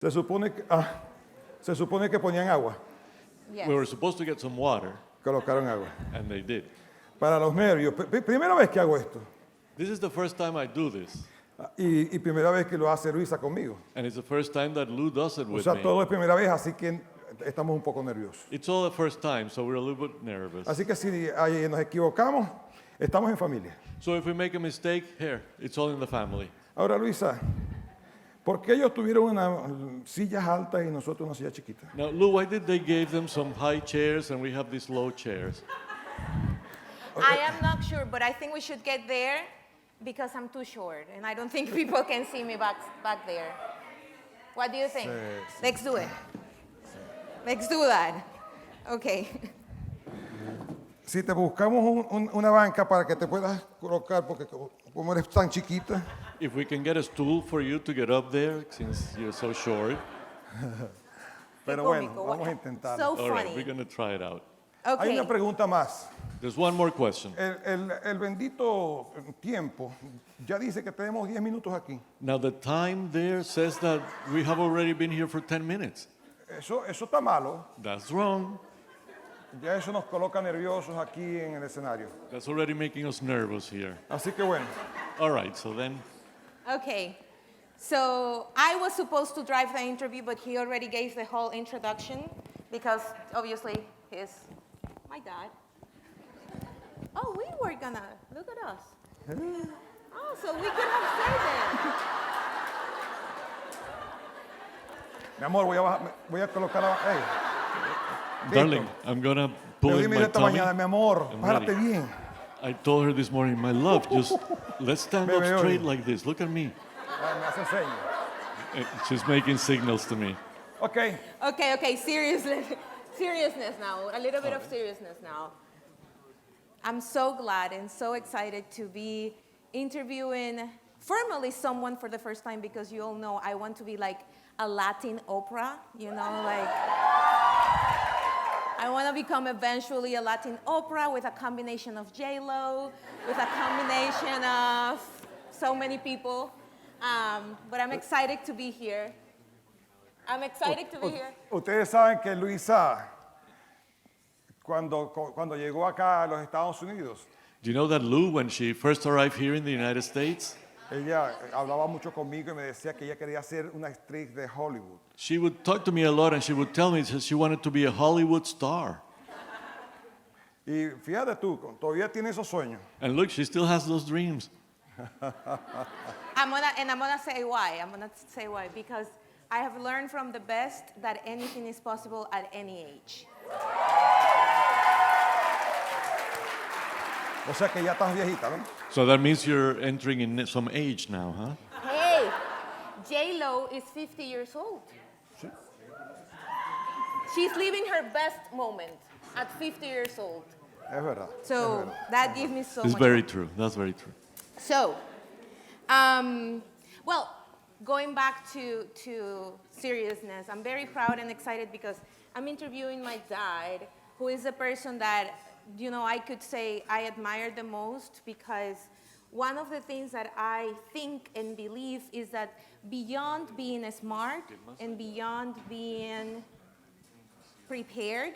Se supone que ponían agua, Yes. We were supposed to get some water, colocaron agua. and they did. Para los nervios, primera vez que hago esto. This is the first time I do this, Y primera vez que lo hace Luisa conmigo. and it's the first time that Lou does it O with sea, me. todo es primera vez, así que estamos un poco nerviosos. It's all the first time, so we're a little bit nervous. Así que si ahí nos equivocamos, estamos en familia. So if we make a mistake, here, it's all in the family. Ahora, Luisa, ¿por qué ellos tuvieron unas sillas altas y nosotros una silla chiquita? Now, Lou, why did they give them some high chairs and we have these low chairs? I am not sure, but I think we should get there because I'm too short and I don't think people can see me back there. What do you think? Sí. Let's do it. Let's do that. Okay. Si te buscamos una banca para que te puedas colocar, porque como eres tan chiquita, If we can get a stool for you to get up there, since you're so short. pero Qué bueno, cómico. vamos a intentarlo. So All right, funny. we're going to try it out. Hay Okay. una pregunta más. There's one more question. El bendito tiempo ya dice que tenemos 10 minutos aquí. Now, the time there says that we have already been here for 10 minutes. Eso está malo. That's wrong. Ya eso nos coloca nerviosos aquí en el escenario. That's already making us nervous here. Así que bueno, All right, so then, Okay. So I was supposed to drive the interview, but he already gave the whole introduction because obviously he's my dad. Oh, we were gonna look at us. Oh, so we could have said that. mi amor, voy a colocar la... Hey, darling, I'm going to Pero pull in dime my esta tummy. mañana, mi amor, I'm párate ready. bien. I told her this morning, my love, just let's stand up Bebe, straight oye. like this. Look at me. Me hacen señas. And she's making signals to me. Ok, Okay, seriousness. Seriousness now. A little bit of seriousness now. I'm so glad and so excited to be interviewing formally someone for the first time because you all know I want to be like a Latin opera, you know, like I want to become eventually a Latin opera with a combination of J-Lo, with a combination of so many people. But I'm excited to be here. I'm excited to be here. ustedes saben que Luisa, cuando llegó acá a los Estados Unidos, Do you know that Lou, when she first arrived here in the United States, ella hablaba mucho conmigo y me decía que ella quería ser una actriz de Hollywood. she would talk to me a lot and she would tell me that she wanted to be a Hollywood star. Y fíjate tú, todavía tiene esos sueños. And look, she still has those dreams. I'm gonna say why. I'm gonna say why because I have learned from the best that anything is possible at any age. O sea que ya estás viejita, ¿no? So that means you're entering in some age now, huh? Hey, J-Lo is 50 years old. She's living her best moment at 50 years old. Es verdad. So that gives me so It's much. very true. That's very true. So, well, going back to seriousness, I'm very proud and excited because I'm interviewing my dad, who is the person that, you know, I could say I admire the most because one of the things that I think and believe is that beyond being smart and beyond being prepared,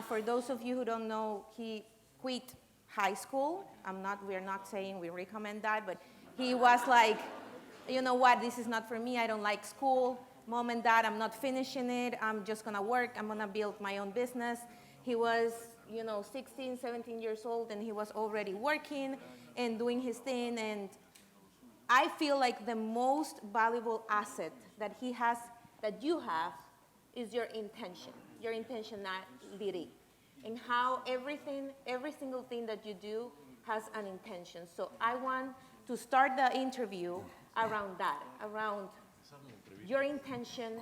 for those of you who don't know, he quit high school. We're not saying we recommend that, but he was like, you know what, this is not for me, I don't like school. Mom and dad, I'm not finishing it, I'm just gonna work, I'm gonna build my own business. He was, 16, 17 years old, and he was already working and doing his thing, and I feel like the most valuable asset that he has, that you have, is your intention, your intentionality, and how every single thing that you do has an intention. So I want to start the interview around that, around your intention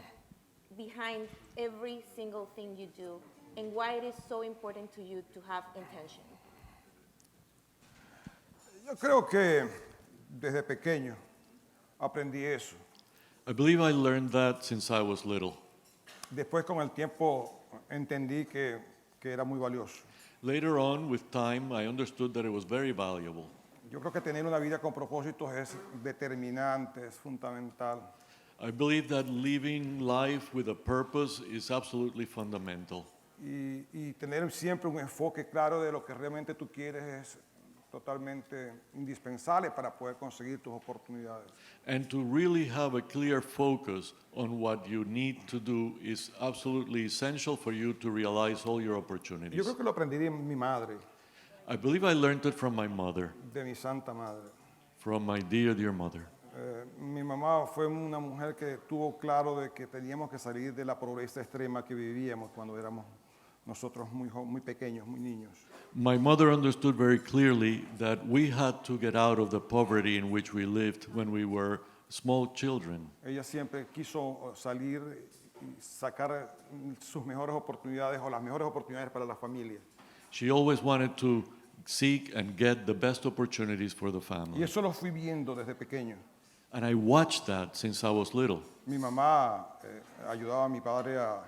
behind every single thing you do, and why it is so important to you to have intention. Yo creo que desde pequeño aprendí eso. I believe I learned that since I was little. Después con el tiempo entendí que era muy valioso. Later on, with time, I understood that it was very valuable. Yo creo que tener una vida con propósitos es determinante, es fundamental. I believe that living life with a purpose is absolutely fundamental. Y tener siempre un enfoque claro de lo que realmente tú quieres es totalmente indispensable para poder conseguir tus oportunidades. And to really have a clear focus on what you need to do is absolutely essential for you to realize all your Yo opportunities. creo que lo aprendí de mi madre, I believe I learned it from my mother, de mi santa madre. from my dear, dear mother. Mi mamá fue una mujer que tuvo claro de que teníamos que salir de la pobreza extrema que vivíamos cuando éramos nosotros muy pequeños, muy niños. My mother understood very clearly that we had to get out of the poverty in which we lived when we were small children. Ella siempre quiso salir y sacar sus mejores oportunidades o las mejores oportunidades para la familia. She always wanted to seek and get the best opportunities for the Y family. eso lo fui viendo desde pequeño. And I watched that since I was little. Mi mamá ayudaba a mi padre a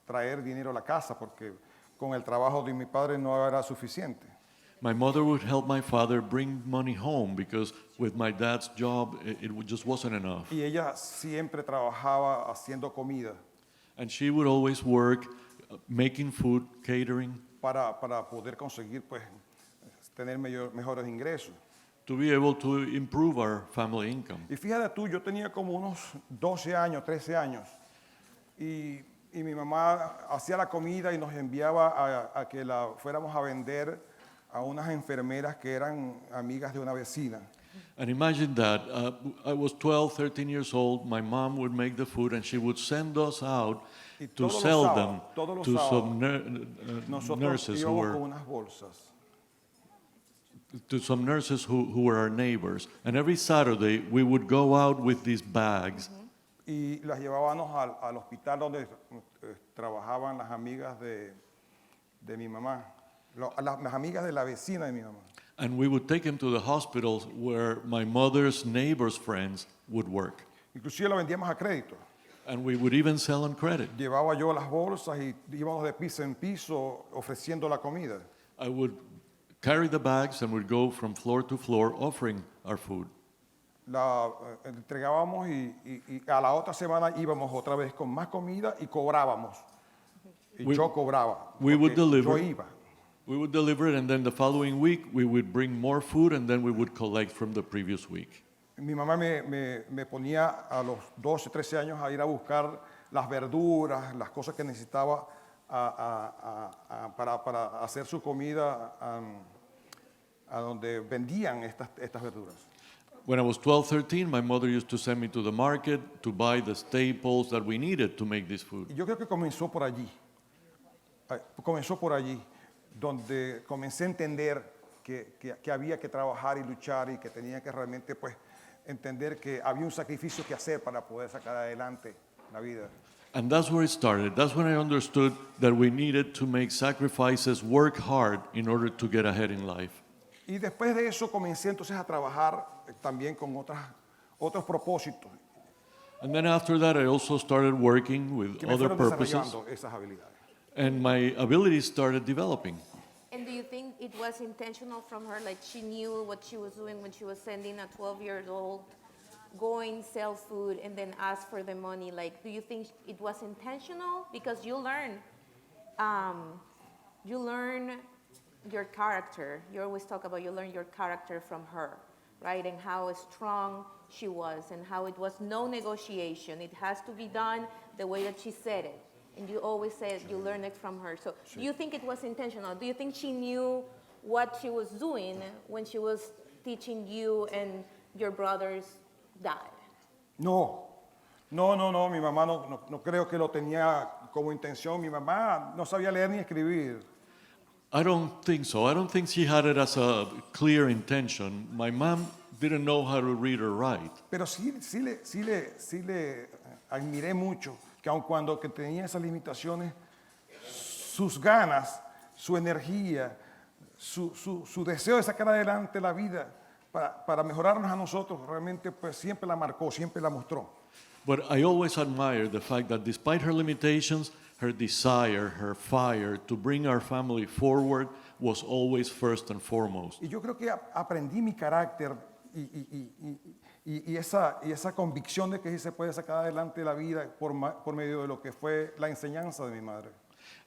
traer dinero a la casa porque con el trabajo de mi padre no era suficiente. My mother would help my father bring money home because with my dad's job, just wasn't enough. Y ella siempre trabajaba haciendo comida And she would always work making food, catering, para poder conseguir pues tener mejores ingresos. to be able to improve our family income. Y fíjate tú, yo tenía como unos 12 años, 13 años y mi mamá hacía la comida y nos enviaba a que la fuéramos a vender a unas enfermeras que eran amigas de una vecina. And imagine that. I was 12, 13 years old. My mom would make the food and she would send us out Y to todos los sell sábados, them todos los to sábados, some Nosotros nurses who íbamos con were unas bolsas who were our neighbors. And every Saturday we would go out with these bags y las llevábamos al hospital donde trabajaban las amigas de mi mamá, las amigas de la vecina de mi mamá. and we would take them to the hospitals where my mother's neighbors' friends would work. Inclusive la vendíamos a crédito. And we would even sell on credit. Llevaba yo las bolsas y íbamos de piso en piso ofreciendo la comida. I would carry the bags and would go from floor to floor offering our food. La entregábamos y a la otra semana íbamos otra vez con más comida y cobrábamos. Y We- yo cobraba. we would porque deliver. Yo iba. We would deliver it, and then the following week we would bring more food, and then we would collect from the previous week. Mi mamá me ponía a los 12, 13 años a ir a buscar las verduras, las cosas que necesitaba para hacer su comida a donde vendían estas verduras. When I was 12, 13, my mother used to send me to the market to buy the staples that we needed to make this food. Y yo creo que comenzó por allí. Comenzó por allí, donde comencé a entender que había que trabajar y luchar y que tenía que realmente pues entender que había un sacrificio que hacer para poder sacar adelante la vida. And that's where it started. That's when I understood that we needed to make sacrifices, work hard in order to get ahead in life. Y después de eso comencé entonces a trabajar también con otros propósitos And then after that, I also started working with que me other fueron purposes, desarrollando esas habilidades. and my abilities started developing. And do you think it was intentional from her? Like she knew what she was doing when she was sending a 12-year-old going, sell food, and then ask for the money? Like, do you think it was intentional? Because you learn your character. You always talk about you learn your character from her, right? And how strong she was and how it was no negotiation. It has to be done the way that she said it. And you always said you learned it from her. So do you think it was intentional? Do you think she knew what she was doing when she was teaching you and your brother's dad? No, mi mamá no creo que lo tenía como intención. Mi mamá no sabía leer ni escribir. I don't think so. I don't think she had it as a clear intention. My mom didn't know how to read or write. Pero sí le admiré mucho que aun cuando que tenía esas limitaciones, sus ganas, su energía, su deseo de sacar adelante la vida para mejorarnos a nosotros, realmente pues siempre la marcó, siempre la mostró. But I always admire the fact that despite her limitations, her desire, her fire to bring our family forward was always first and foremost. Y yo creo que aprendí mi carácter y esa convicción de que sí se puede sacar adelante la vida por medio de lo que fue la enseñanza de mi madre.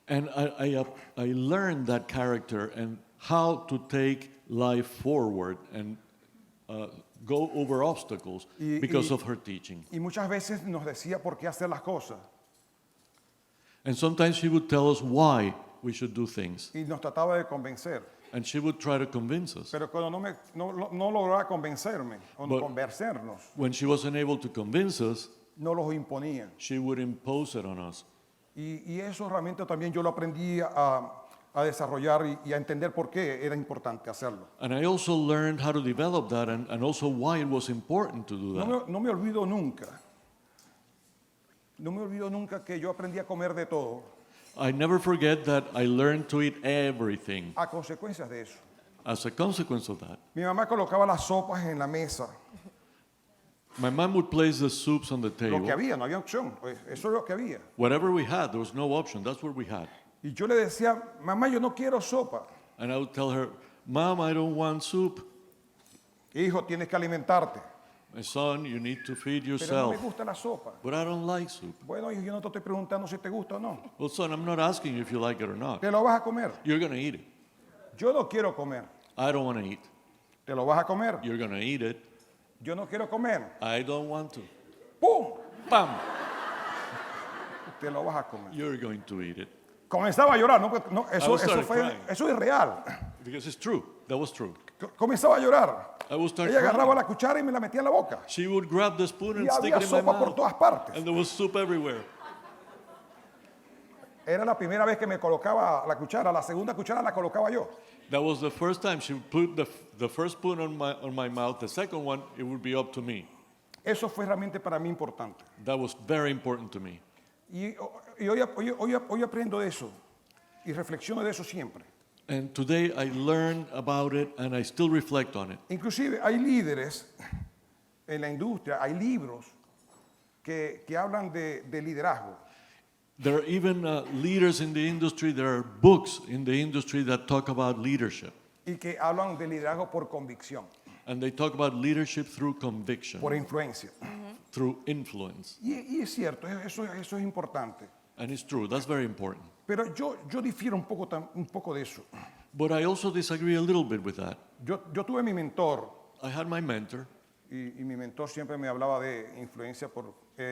And I learned that character and how to take life forward and go over obstacles because of her teaching. Y muchas veces nos decía por qué hacer las cosas And sometimes she would tell us why we should do things. y nos trataba de convencer. And she would try to convince us. Pero cuando no lograba convencerme o But- convencernos, When she wasn't able to convince us, no los imponía. she would impose it on us. Y eso realmente también yo lo aprendí a desarrollar y a entender por qué era importante hacerlo. And I also learned how to develop that and also why it was important to do that. No me olvido nunca que yo aprendí a comer de todo I never forget that I learned to eat everything a consecuencias de eso. as a consequence of that. Mi mamá colocaba las sopas en la mesa, My mom would place the soups on the lo table. que había, no había opción, eso es lo que había. Whatever we had, there was no option. That's what we had. Y yo le decía, mamá, yo no quiero sopa. And I would tell her, Mom, I don't want soup. Hijo, tienes que alimentarte. My son, you need to feed Pero no yourself. me gusta la sopa. But I don't like soup. Bueno, hijo, yo no te estoy preguntando si te gusta o no. Well, son, I'm not asking you if you like it or not. Te lo vas a comer. You're going to eat it. Yo no quiero comer. I don't want to eat. Te lo vas a comer. You're going to eat it. Yo no quiero comer. I don't want to. ¡Pum! Bam! Te lo vas a comer. You're going to eat it. Comenzaba a llorar. No, crying. eso es real. Because it's true. That was true. Comenzaba a llorar. I would start Ella agarraba crying. la cuchara y me la metía en la boca. She would grab the spoon Y and stick había it in my sopa por mouth. todas partes. And there was soup everywhere. Era la primera vez que me colocaba la cuchara. La segunda cuchara la colocaba yo. That was the first time she would put the first spoon on my mouth. The second one, it would be up to me. Eso fue realmente para mí importante. That was very important to me. Y hoy aprendo de eso. Y reflexiono de eso siempre. And today I learned about it and I still reflect on it. Inclusive hay líderes en la industria, hay libros que hablan de liderazgo. There are even leaders in the industry, there are books in the industry that talk about leadership. Y que hablan de liderazgo por convicción, And they talk about leadership through conviction, por influencia. through influence. Y es cierto, eso es importante. And it's true, that's very important. Pero yo difiero un poco de eso. But I also disagree a little bit with that. Yo tuve mi mentor I had my mentor, y mi mentor siempre me hablaba de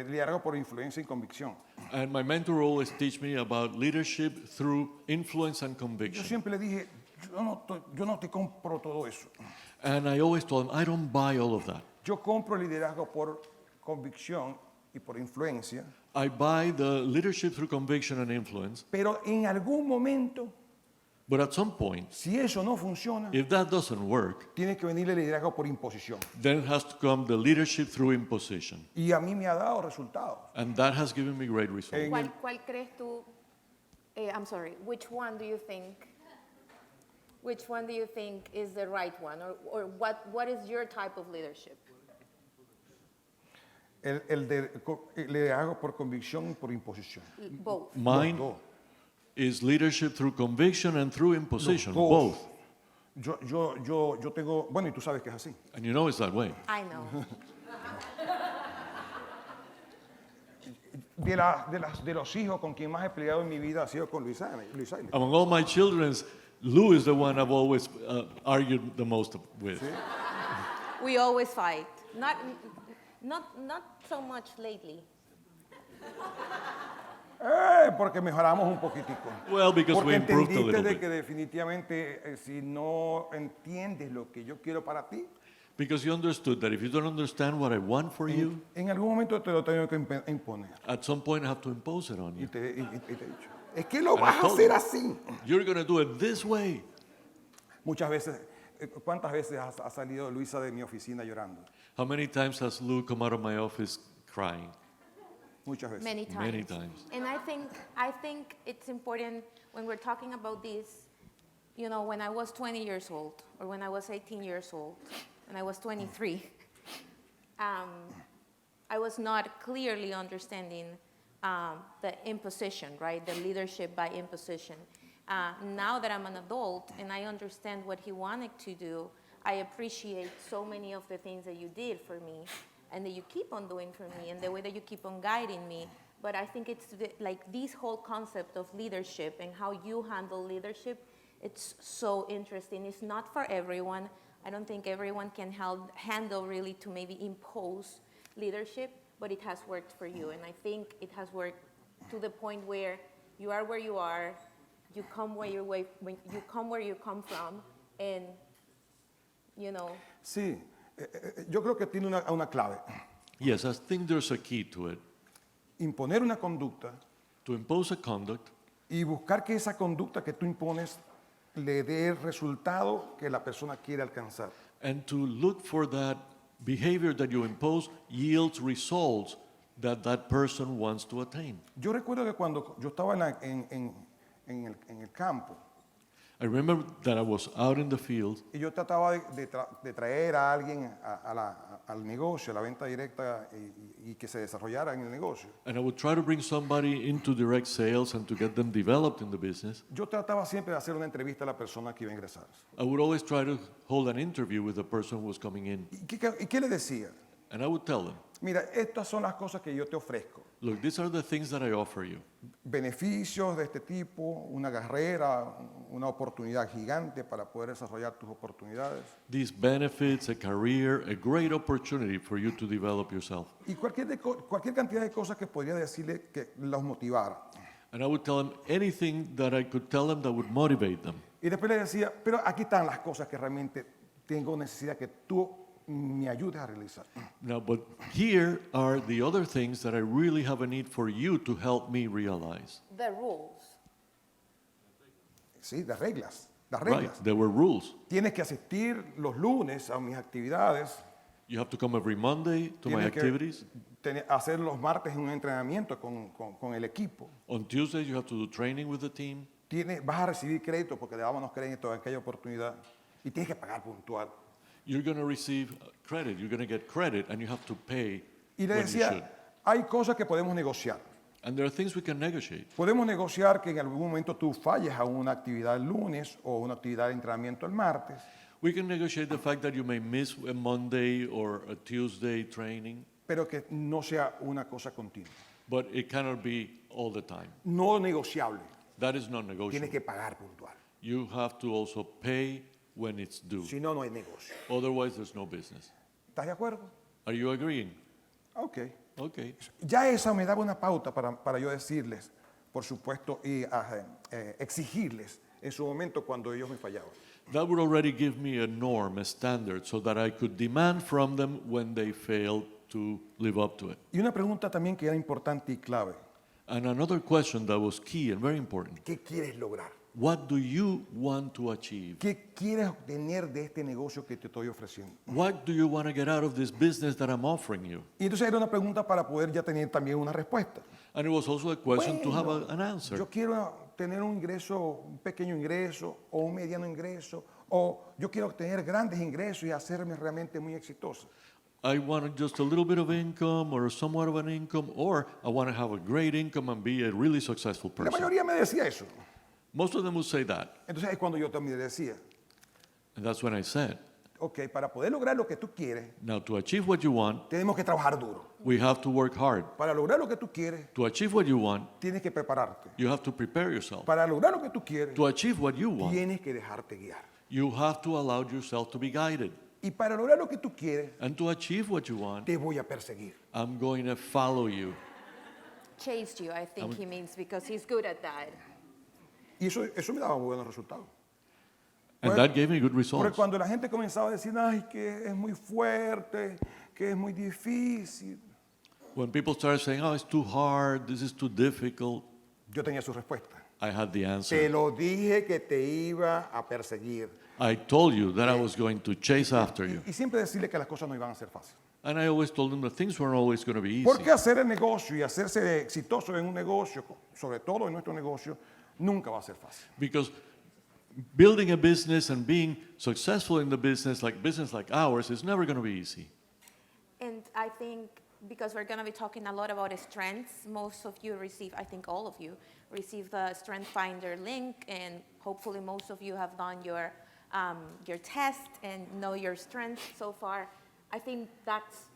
liderazgo por influencia y convicción. and my mentor always teach me about leadership through influence and Yo conviction. siempre le dije, yo no te compro todo eso. And I always told him, I don't buy all of that. Yo compro liderazgo por convicción y por influencia, I buy the leadership through conviction and influence, pero en algún momento, but at some point, si eso no funciona, if that doesn't work, tiene que venir el liderazgo por imposición. then has to come the leadership through imposition. Y a mí me ha dado resultados. And that has given me great results. ¿Cuál crees tú? I'm sorry. Which one do you think? Which one do you think is the right one, or what is your type of leadership? El liderazgo por convicción y por imposición. Both. Mine Los dos. is leadership through conviction and through imposition, Los dos. both. Yo tengo, bueno, y tú sabes que es así. And you know it's that way. I know. De los hijos con quien más he peleado en mi vida ha sido con Luis Aile. Among all my children, Lou is the one I've always argued the most with. We always fight. Not so much lately. Porque mejoramos un poquitico. Well, because Porque we improved a entendiste little de bit. que definitivamente si no entiendes lo que yo quiero para ti, Because you understood that if you don't understand what I want for you, en algún momento te lo tengo que imponer. at some point I have to impose it on Y you. te he dicho, es que lo And I vas a told hacer you. así. You're going to do it this way. Muchas veces, ¿cuántas veces ha salido Luisa de mi oficina llorando? How many times has Lou come out of my office crying? Muchas veces. Many times. Many times. And I think it's important when we're talking about this, you know, when I was 20 years old, or when I was 18 years old, and I was 23, I was not clearly understanding the imposition, right? The leadership by imposition. Now that I'm an adult and I understand what he wanted to do, I appreciate so many of the things that you did for me and that you keep on doing for me and the way that you keep on guiding me. But I think it's like this whole concept of leadership and how you handle leadership, it's so interesting. It's not for everyone. I don't think everyone can handle really to maybe impose leadership, but it has worked for you. And I think it has worked to the point where you are, you come where you come from, and you know. Sí, yo creo que tiene una clave. Yes, I think there's a key to it. Imponer una conducta To impose a conduct y buscar que esa conducta que tú impones le dé el resultado que la persona quiere alcanzar. and to look for that behavior that you impose yields results that that person wants to attain. Yo recuerdo que cuando yo estaba en el campo I remember that I was out in the field y yo trataba de traer a alguien al negocio, a la venta directa y que se desarrollara en el negocio. and I would try to bring somebody into direct sales and to get them developed in the business. Yo trataba siempre de hacer una entrevista a la persona que iba a ingresar. I would always try to hold an interview with the person who was coming in. ¿Y qué le decía? And I would tell them, Mira, estas son las cosas que yo te ofrezco. look, these are the things that I offer you. Beneficios de este tipo, una carrera, una oportunidad gigante para poder desarrollar tus oportunidades. These benefits, a career, a great opportunity for you to develop yourself. Y cualquier cantidad de cosas que podría decirle que los motivara. And I would tell them anything that I could tell them that would motivate them. Y después le decía, pero aquí están las cosas que realmente tengo necesidad que tú me ayudes a realizar. Now, but here are the other things that I really have a need for you to help me realize. The rules. Sí, las reglas. Right, there were rules. Tienes que asistir los lunes a mis actividades. You have to come every Monday to my Tienes que activities. hacer los martes un entrenamiento con el equipo. On Tuesdays, you have to do training with the team. Vas a recibir crédito porque le dábamos crédito a aquella oportunidad y tienes que pagar puntual. You're going to receive credit. You're going to get credit, and you have to pay Y le when you should. decía, hay cosas que podemos negociar. And there are things we can negotiate. Podemos negociar que en algún momento tú falles a una actividad el lunes o una actividad de entrenamiento el martes, We can negotiate the fact that you may miss a Monday or a Tuesday training, pero que no sea una cosa continua. but it cannot be all the time. No negociable. That is not Tienes negotiable. que pagar puntual. You have to also pay when it's due. Si no, no hay negocio. Otherwise, there's no business. ¿Estás de acuerdo? Are you agreeing? Ok. Okay. Ya esa me daba una pauta para yo decirles, por supuesto, y exigirles en su momento cuando ellos me fallaban. That would already give me a norm, a standard, so that I could demand from them when they failed to live up to it. Y una pregunta también que era importante y clave. And another question that was key and very important. ¿Qué quieres lograr? What do you want to achieve? ¿Qué quieres obtener de este negocio que te estoy ofreciendo? What do you want to get out of this business that I'm offering you? Y entonces era una pregunta para poder ya tener también una respuesta. And it was also a question to have Bueno, an answer. yo quiero tener un ingreso, un pequeño ingreso o un mediano ingreso, o yo quiero tener grandes ingresos y hacerme realmente muy exitoso. I want just a little bit of income or somewhat of an income, or I want to have a great income and be a really successful La person. mayoría me decía eso. Most of them would say that. Entonces es cuando yo también decía, And that's when I said, ok, para poder lograr lo que tú quieres, now to achieve what you want, tenemos que trabajar duro. we have to work hard. Para lograr lo que tú quieres, To achieve what you want, tienes que prepararte. you have to prepare yourself. Para lograr lo que tú quieres, To achieve what you want, tienes que dejarte guiar. you have to allow yourself to be guided. Y para lograr lo que tú quieres, And to achieve what you want, te voy a perseguir. I'm going to follow you. Chased you, I think he means, because he's good at that. Y eso me daba buenos resultados. And Well, that gave me good Porque results. cuando la gente comenzaba a decir, ay, que es muy fuerte, que es muy difícil, When people started saying, oh, it's too hard, this is too difficult, yo tenía su respuesta. I had the Te answer. lo dije que te iba a perseguir. I told you that I was going to chase after you. Y siempre decirle que las cosas no iban a ser fáciles. And I always told them that things weren't always going to be easy. Porque hacer el negocio y hacerse exitoso en un negocio, sobre todo en nuestro negocio, nunca va a ser fácil. Because building a business and being successful in the business like ours is never going to be easy. And I think because we're going to be talking a lot about strengths, most of you receive, I think all of you, receive the Strength Finder link, and hopefully most of you have done your your test and know your strengths so far. I think that's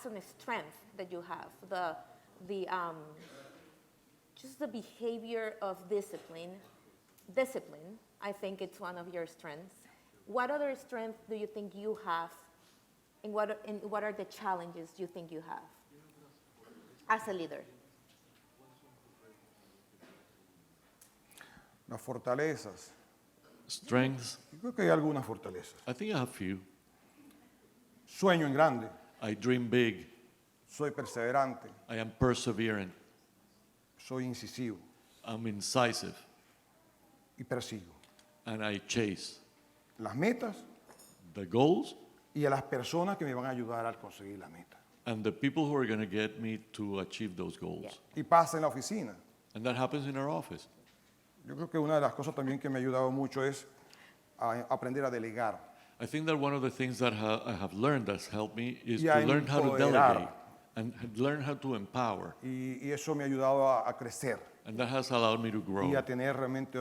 a strength that you have. Just the behavior of discipline. Discipline, I think it's one of your strengths. What other strengths do you think you have, and what are the challenges you think you have as a leader? Las fortalezas. Strengths, Yo creo que hay algunas fortalezas. I think I have few. Sueño en grande, I dream big. soy perseverante, I am perseverant. soy incisivo I'm incisive. y persigo And I chase las metas the goals y a las personas que me van a ayudar a conseguir la meta. and the people who are going to get me to achieve those goals. Yeah. Y pasa en la oficina. And that happens in our office. Yo creo que una de las cosas también que me ha ayudado mucho es a aprender a delegar. I think that one of the things that I have learned that's helped me is Y to a learn how to empoderar. delegate and learn how to empower. Y eso me ha ayudado a crecer And that has allowed me to y grow a tener realmente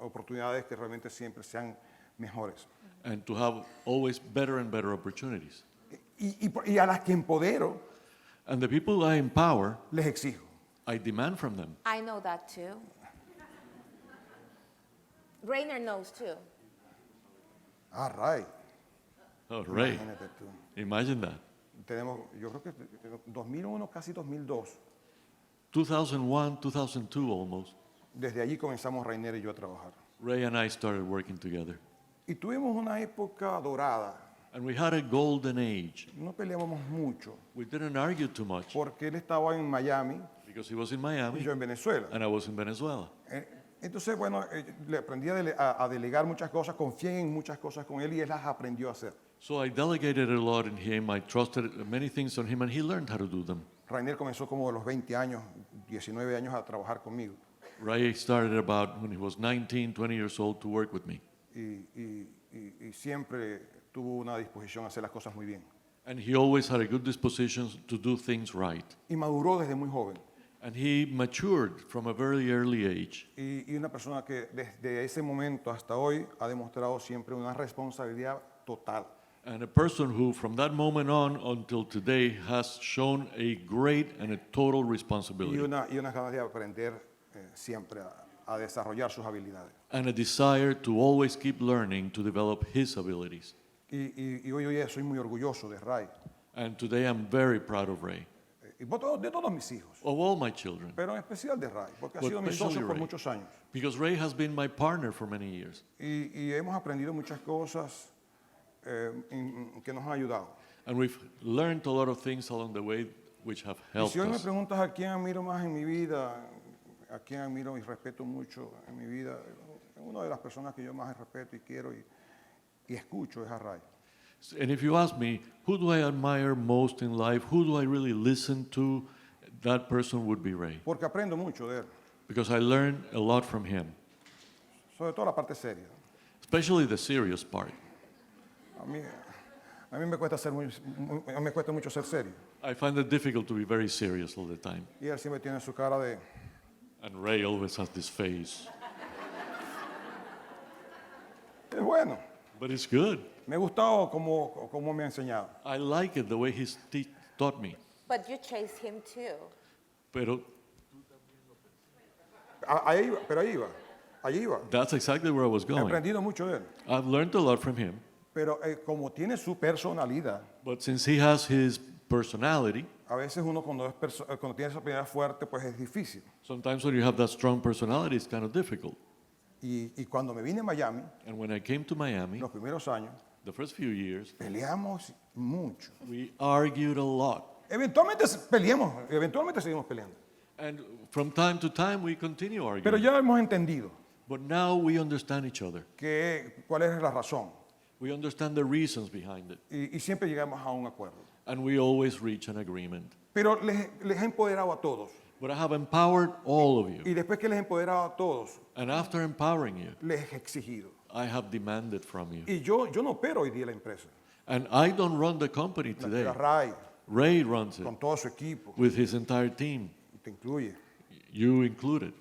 oportunidades que realmente siempre sean mejores. and to have always better and better opportunities. Y a las que empodero, And the people I empower, les exijo. I demand from them. I know that too. Rainer knows too. Ah, right. Oh, Ray, Imagínate tú. imagine that. Yo creo que 2001, casi 2002. 2001, 2002 almost, Desde allí comenzamos Rainer y yo a trabajar. Ray and I started working together. Y tuvimos una época dorada. And we had a golden age. No peleábamos mucho We didn't argue too much porque él estaba en Miami because he was in y Miami yo en Venezuela. and I was in Venezuela. Entonces, bueno, le aprendí a delegar muchas cosas, confié en muchas cosas con él y él las aprendió a hacer. So I delegated a lot in him. I trusted many things on him and he learned how to do them. Rainer comenzó como a los 20 años, 19 años a trabajar conmigo. Ray started about when he was 19, 20 years old to work with me. Y siempre tuvo una disposición a hacer las cosas muy bien. And he always had a good disposition to do things right. Y maduró desde muy joven. And he matured from a very early age. Y una persona que desde ese momento hasta hoy ha demostrado siempre una responsabilidad total. And a person who, from that moment on until today, has shown a great and a total Y responsibility unas ganas de aprender siempre a desarrollar sus habilidades. and a desire to always keep learning to develop his abilities. Y hoy día soy muy orgulloso de Ray. And today I'm very proud of Ray, Y de todos mis hijos, of all my children, pero en especial de Ray, porque ha But sido mi especially socio por Ray. muchos años. because Ray has been my partner for many years. Y hemos aprendido muchas cosas que nos han ayudado. And we've learned a lot of things along the way which have Y helped si hoy me us. preguntas a quién admiro más en mi vida, a quién admiro y respeto mucho en mi vida, una de las personas que yo más respeto y quiero y escucho es a Ray. And if you ask me, who do I admire most in life? Who do I really listen to? That person would be Ray. Porque aprendo mucho de él, Because I learned a lot from him, sobre todo la parte seria. especially the serious part. A mí me cuesta me cuesta mucho ser serio. I find it difficult to be very serious all the time. Y él siempre tiene su cara de... And Ray always has this face. Es bueno. But it's good. Me ha gustado como me ha enseñado. I like it the way he's taught me. But you chase him too. Pero Ahí iba, pero allí iba. that's exactly where I was He going. aprendido mucho de él. I've learned a lot from him. Pero como tiene su personalidad, But since he has his personality, a veces uno cuando tiene esa personalidad fuerte, pues es difícil. sometimes when you have that strong personality, it's kind of difficult. Y cuando me vine a Miami, And when I came to Miami, los primeros años, the first few years, peleamos mucho. we argued a lot. Eventualmente peleamos, eventualmente seguimos peleando. And from time to time, we continue Pero arguing. ya hemos entendido But now we understand each other. cuál es la razón. We understand the reasons behind it. Y siempre llegamos a un acuerdo. And we always reach an agreement. Pero les he empoderado a todos. But I have empowered all of you. Y después que les he empoderado a todos, And after empowering you, les he exigido. I have demanded from you. Y yo no opero hoy día la empresa. And I don't run the company La today. Ray, Ray runs it con todo su equipo, with his entire team, y te incluye. you included.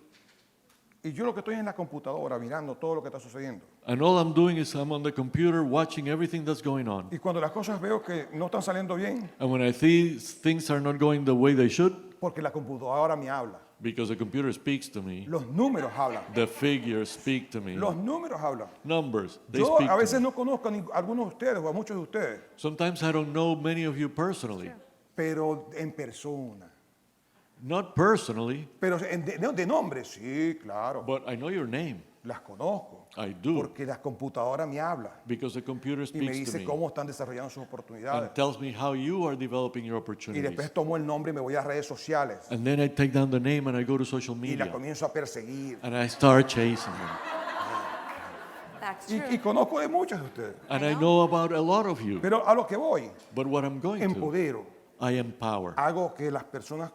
Y yo lo que estoy en la computadora mirando todo lo que está sucediendo. And all I'm doing is I'm on the computer watching everything that's going on. Y cuando las cosas veo que no están saliendo bien, And when I see things are not going the way they should, porque la computadora me habla. because the computer speaks to me, Los números hablan. the figures speak to me, Los números hablan. numbers, they Yo speak a to veces me. no conozco a algunos de ustedes o a muchos de ustedes, Sometimes I don't know many of you personally, pero en persona. not personally, Pero de nombre, sí, claro. but I know your name. Las conozco. I do, Porque la computadora me habla because the computer y me speaks to dice me cómo están desarrollando sus oportunidades. and tells me how you are developing your Y opportunities. después tomo el nombre y me voy a redes sociales And then I take down the name and I go to social y la media comienzo a perseguir. and I start chasing them. That's Y true. conozco de muchos de ustedes. And I know about a lot of you, Pero a lo que voy, but what I'm going to, empodero, I empower. hago que las personas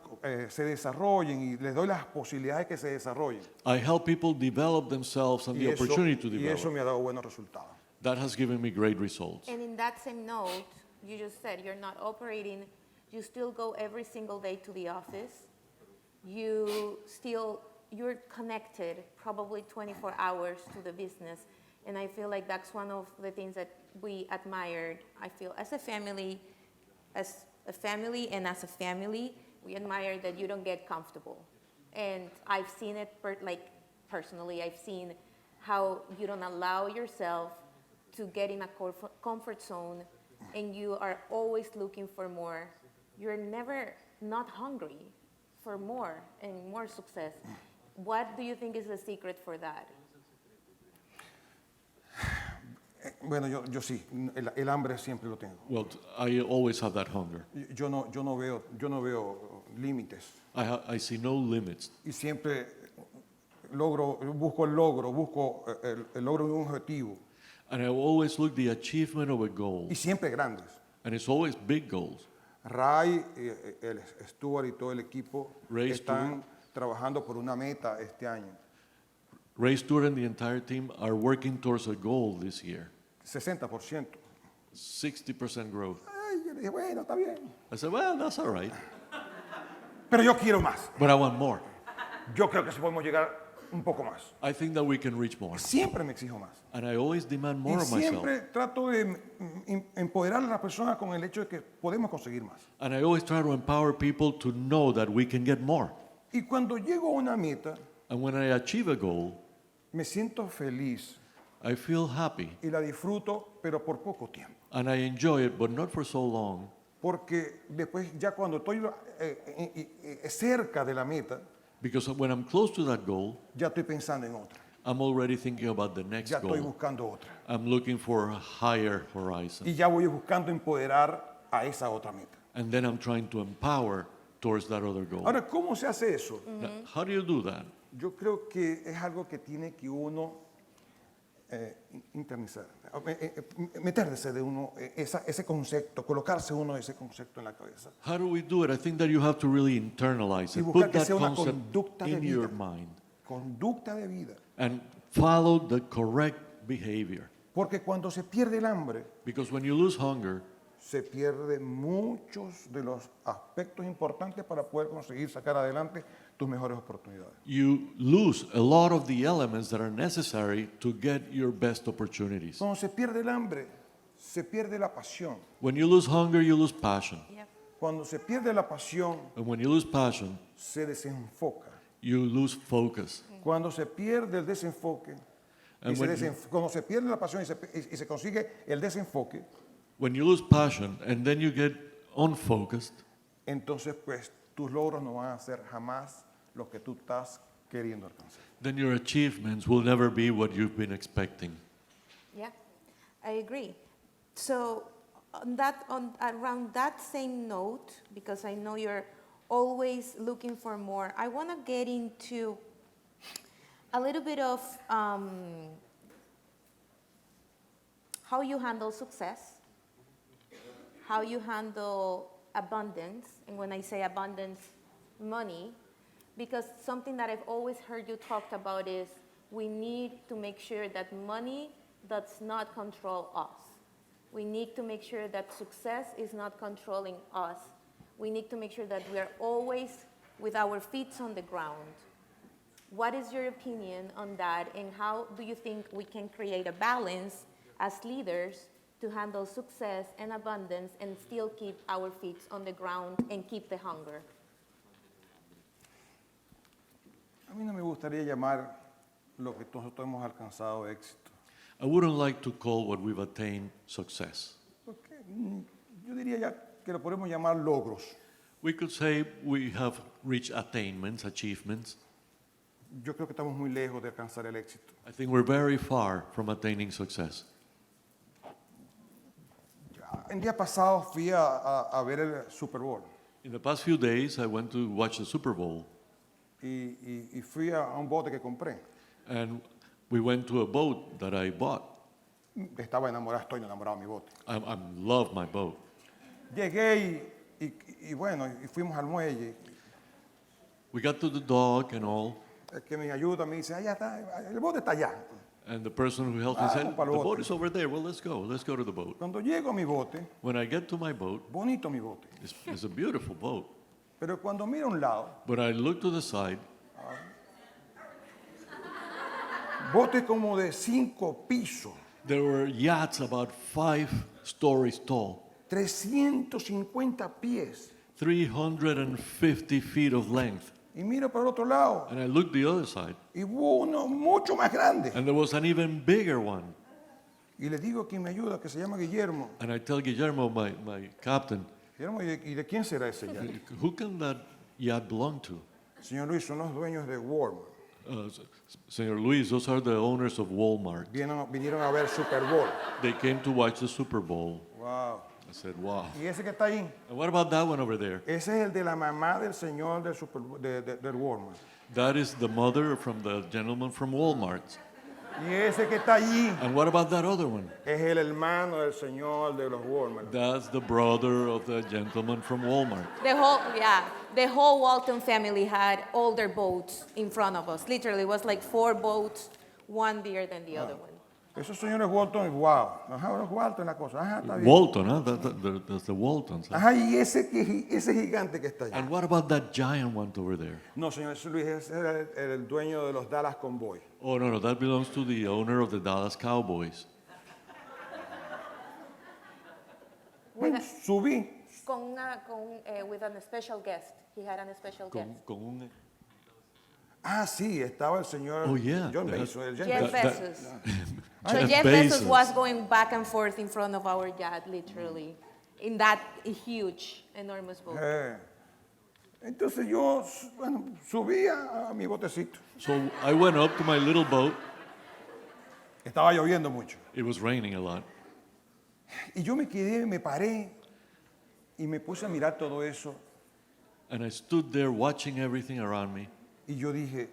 se desarrollen y les doy las posibilidades que se desarrollen. I help people develop themselves and the opportunity to Y eso develop. me ha dado buenos resultados. That has given me great results. And in that same note, you just said you're not operating, you still go every single day to the office. You're connected probably 24 hours to the business. And I feel like that's one of the things that we admired. I feel as a family and as a family, we admire that you don't get comfortable. And I've seen it personally, I've seen how you don't allow yourself to get in a comfort zone and you are always looking for more. You're never not hungry for more and more success. What do you think is the secret for that? Bueno, yo sí, el hambre siempre lo tengo. Well, I always have that hunger. Yo no veo límites I see no limits. y siempre busco el logro, busco el logro de un objetivo And I always look the achievement of a goal. y siempre grandes. And it's always big goals. Ray, el Stuart y todo el equipo Ray están trabajando por una meta este año. Ray Stewart and the entire team are working towards a goal this year. 60%. 60% growth. Ay, yo le dije, bueno, está bien. I said, well, that's all right. Pero yo quiero más. But I want more. Yo creo que sí podemos llegar un poco más. I think that we can reach more. Siempre me exijo más. And I always demand more Y of myself. siempre trato de empoderar a la persona con el hecho de que podemos conseguir más. And I always try to empower people to know that we can get more. Y cuando llego a una meta, And when I achieve a goal, me siento feliz I feel happy. y la disfruto, pero por poco tiempo. And I enjoy it, but not for so long. Porque después, ya cuando estoy cerca de la meta, Because when I'm close to that goal, ya estoy pensando en otra. I'm already thinking about the next Ya estoy goal. buscando otra. I'm looking for a higher horizon. Y ya voy buscando empoderar a esa otra meta. And then I'm trying to empower towards that other goal. Ahora, ¿cómo se hace eso? Now, how do you do that? Yo creo que es algo que tiene que uno internalizar, meterse de uno ese concepto, colocarse uno ese concepto en la cabeza. How do we do it? I think that you have to really internalize Y it. buscar Put que that sea una concept conducta de in your vida. mind Conducta de vida. and follow the correct behavior. Porque cuando se pierde el hambre, Because when you lose hunger, se pierden muchos de los aspectos importantes para poder conseguir sacar adelante tus mejores oportunidades. you lose a lot of the elements that are necessary to get your best opportunities. Cuando se pierde el hambre, se pierde la pasión. When you lose hunger, you lose passion. Yep. Cuando se pierde la pasión, And when you lose passion, se desenfoca. you lose focus. Cuando se pierde el desenfoque, And cuando se pierde la pasión y se consigue el desenfoque, when you lose passion and then you get unfocused, entonces pues tus logros no van a ser jamás los que tú estás queriendo alcanzar. then your achievements will never be what you've been expecting. Yeah, I agree. So around that same note, because I know you're always looking for more, I want to get into a little bit of how you handle success, how you handle abundance, and when I say abundance, money, because something that I've always heard you talk about is we need to make sure that money does not control us. We need to make sure that success is not controlling us. We need to make sure that we are always with our feet on the ground. What is your opinion on that, and how do you think we can create a balance as leaders to handle success and abundance and still keep our feet on the ground and keep the hunger? A mí no me gustaría llamar lo que nosotros hemos alcanzado éxito. I wouldn't like to call what we've attained success. Porque yo diría ya que lo podemos llamar logros. We could say we have reached attainments, achievements. Yo creo que estamos muy lejos de alcanzar el éxito. I think we're very far from attaining success. El día pasado fui a ver el Super Bowl In the past few days, I went to watch the Super Bowl, y fui a un bote que compré. and we went to a boat that I bought. Estaba enamorado, estoy enamorado de mi bote. I love my boat. Llegué y bueno, y fuimos al muelle. We got to the dock and all, El que me ayuda me dice, allá está, el bote está allá. and the person who helped me said, Vamos pa'l the bote." boat is over there. Well, let's go to the boat. Cuando llego a mi bote, When I get to my boat, bonito mi bote, it's a beautiful boat. pero cuando miro a un lado, But I look to the side, bote como de 5 pisos, there were yachts about 5 stories tall, 350 pies. 350 feet of length. Y miro para el otro lado And I looked the other side, y hubo uno mucho más grande. and there was an even bigger one. Y le digo a quien me ayuda, que se llama Guillermo. And I tell Guillermo, my captain, Guillermo, ¿y de quién será ese yacht? who can that yacht belong to? Señor Luis, son los dueños de Walmart. Senor Luis, those are the owners of Walmart. Vinieron a ver Super Bowl. They came to watch the Super Bowl. Wow. I said, wow. Y ese que está ahí, And what about that one over there? ese es el de la mamá del señor del, del Walmart. That is the mother from the gentleman from Walmart. Y ese que está allí And what about that other one? es el hermano del señor de los Walmart. That's the brother of the gentleman from Walmart. The whole Walton family had all their boats in front of us. Literally, it was like 4 boats, one bigger than the other one. Esos señores Walton, wow. Ajá, los Walton la cosa. Ajá, está bien. Walton, huh? That's the Waltons. Huh? Ajá, y ese gigante que está allá. And what about that giant one over there? No, señor ese Luis, ese era el dueño de los Dallas Cowboys. Oh, no, that belongs to the owner of the Dallas Cowboys. Bueno, subí. With a special guest. He had a special guest. Con un... Ah, sí, estaba el señor Oh, yeah. John That- Bezos. El Jeff that- Bezos. So Jeff Jeff Bezos Bezos. was going back and forth in front of our yacht, literally, in that huge, enormous boat. Entonces yo, bueno, subí a mi botecito. So I went up to my little boat. Estaba lloviendo mucho. It was raining a lot. Y yo me quedé, me paré y me puse a mirar todo eso. And I stood there watching everything around me. Y yo dije,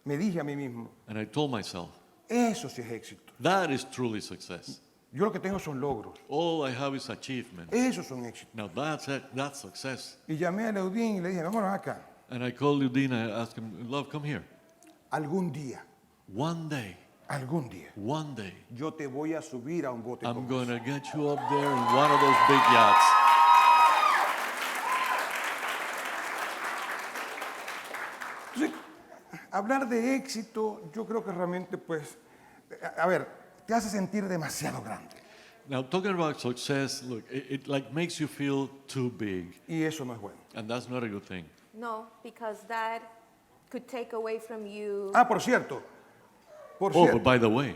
me dije a mí mismo, And I told myself, eso sí es éxito. that is truly success. Yo lo que tengo son logros. All I have is achievement. Esos son éxitos. Now that's it. That's success. Y llamé a Leudín y le dije, vámonos acá. And I called Udina. I asked him, love, come here. Algún día, One day, yo te voy a subir a un bote I'm como going ese. to get you up there in one of those big yachts. Entonces, hablar de éxito, yo creo que realmente, pues, a ver, te hace sentir demasiado grande. Now, talking about success, look, it like makes you feel too big. Y eso no es bueno. And that's not a good thing. No, because that could take away from you. Ah, por cierto. Por Oh, cierto. but by the way,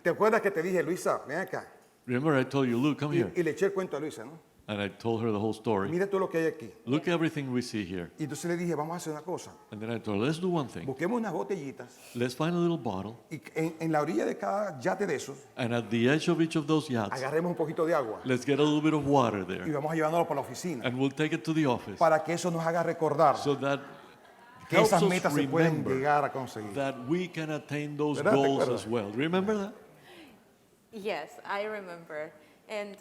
¿Te acuerdas que te dije, Luisa, ven acá? remember I told you, Luke, come here. Y le eché el cuento a Luisa, ¿no? And I told her the whole story. Mira todo lo que hay aquí. Look everything we see here. Y entonces le dije, vamos a hacer una cosa. And then I told her, let's do one thing. Busquemos unas botellitas Let's find a little bottle, y en la orilla de cada yate de esos, and at the edge of each of those yachts, agarremos un poquito de agua let's get a little bit of water y there. vamos a llevándolo para la oficina And we'll take it to the office para que eso nos haga recordar so that que helps esas us metas se pueden remember llegar a conseguir. that we can attain those ¿Verdad? ¿Te goals acuerdas? as well. Remember that? Yes, I remember. And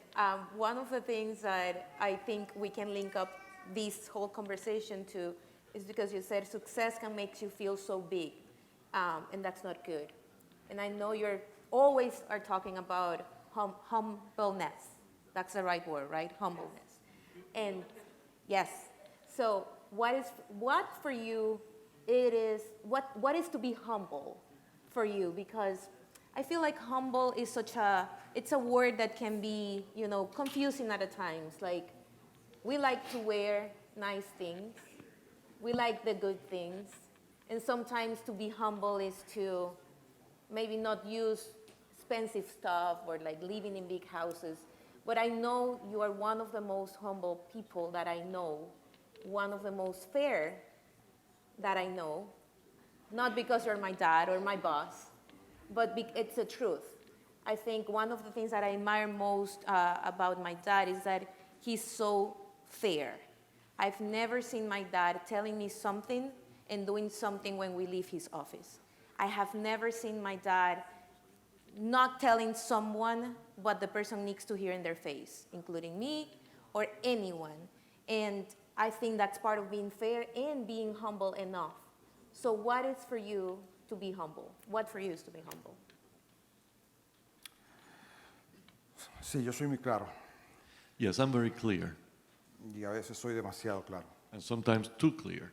one of the things that I think we can link up this whole conversation to is because you said success can make you feel so big, and that's not good. And I know you're always are talking about humbleness. That's the right word, right? Humbleness. And yes, so what for you it is, what is to be humble for you? Because I feel like humble is it's a word that can be, confusing at times. Like, we like to wear nice things. We like the good things. And sometimes to be humble is to maybe not use expensive stuff or like living in big houses. But I know you are one of the most humble people that I know, one of the most fair that I know. Not because you're my dad or my boss, but it's the truth. I think one of the things that I admire most about my dad is that he's so fair. I've never seen my dad telling me something and doing something when we leave his office. I have never seen my dad not telling someone what the person needs to hear in their face, including me or anyone. And I think that's part of being fair and being humble enough. So what is for you to be humble? What for you is to be humble? Sí, yo soy muy claro Yes, I'm very clear, y a veces soy demasiado claro and sometimes too clear,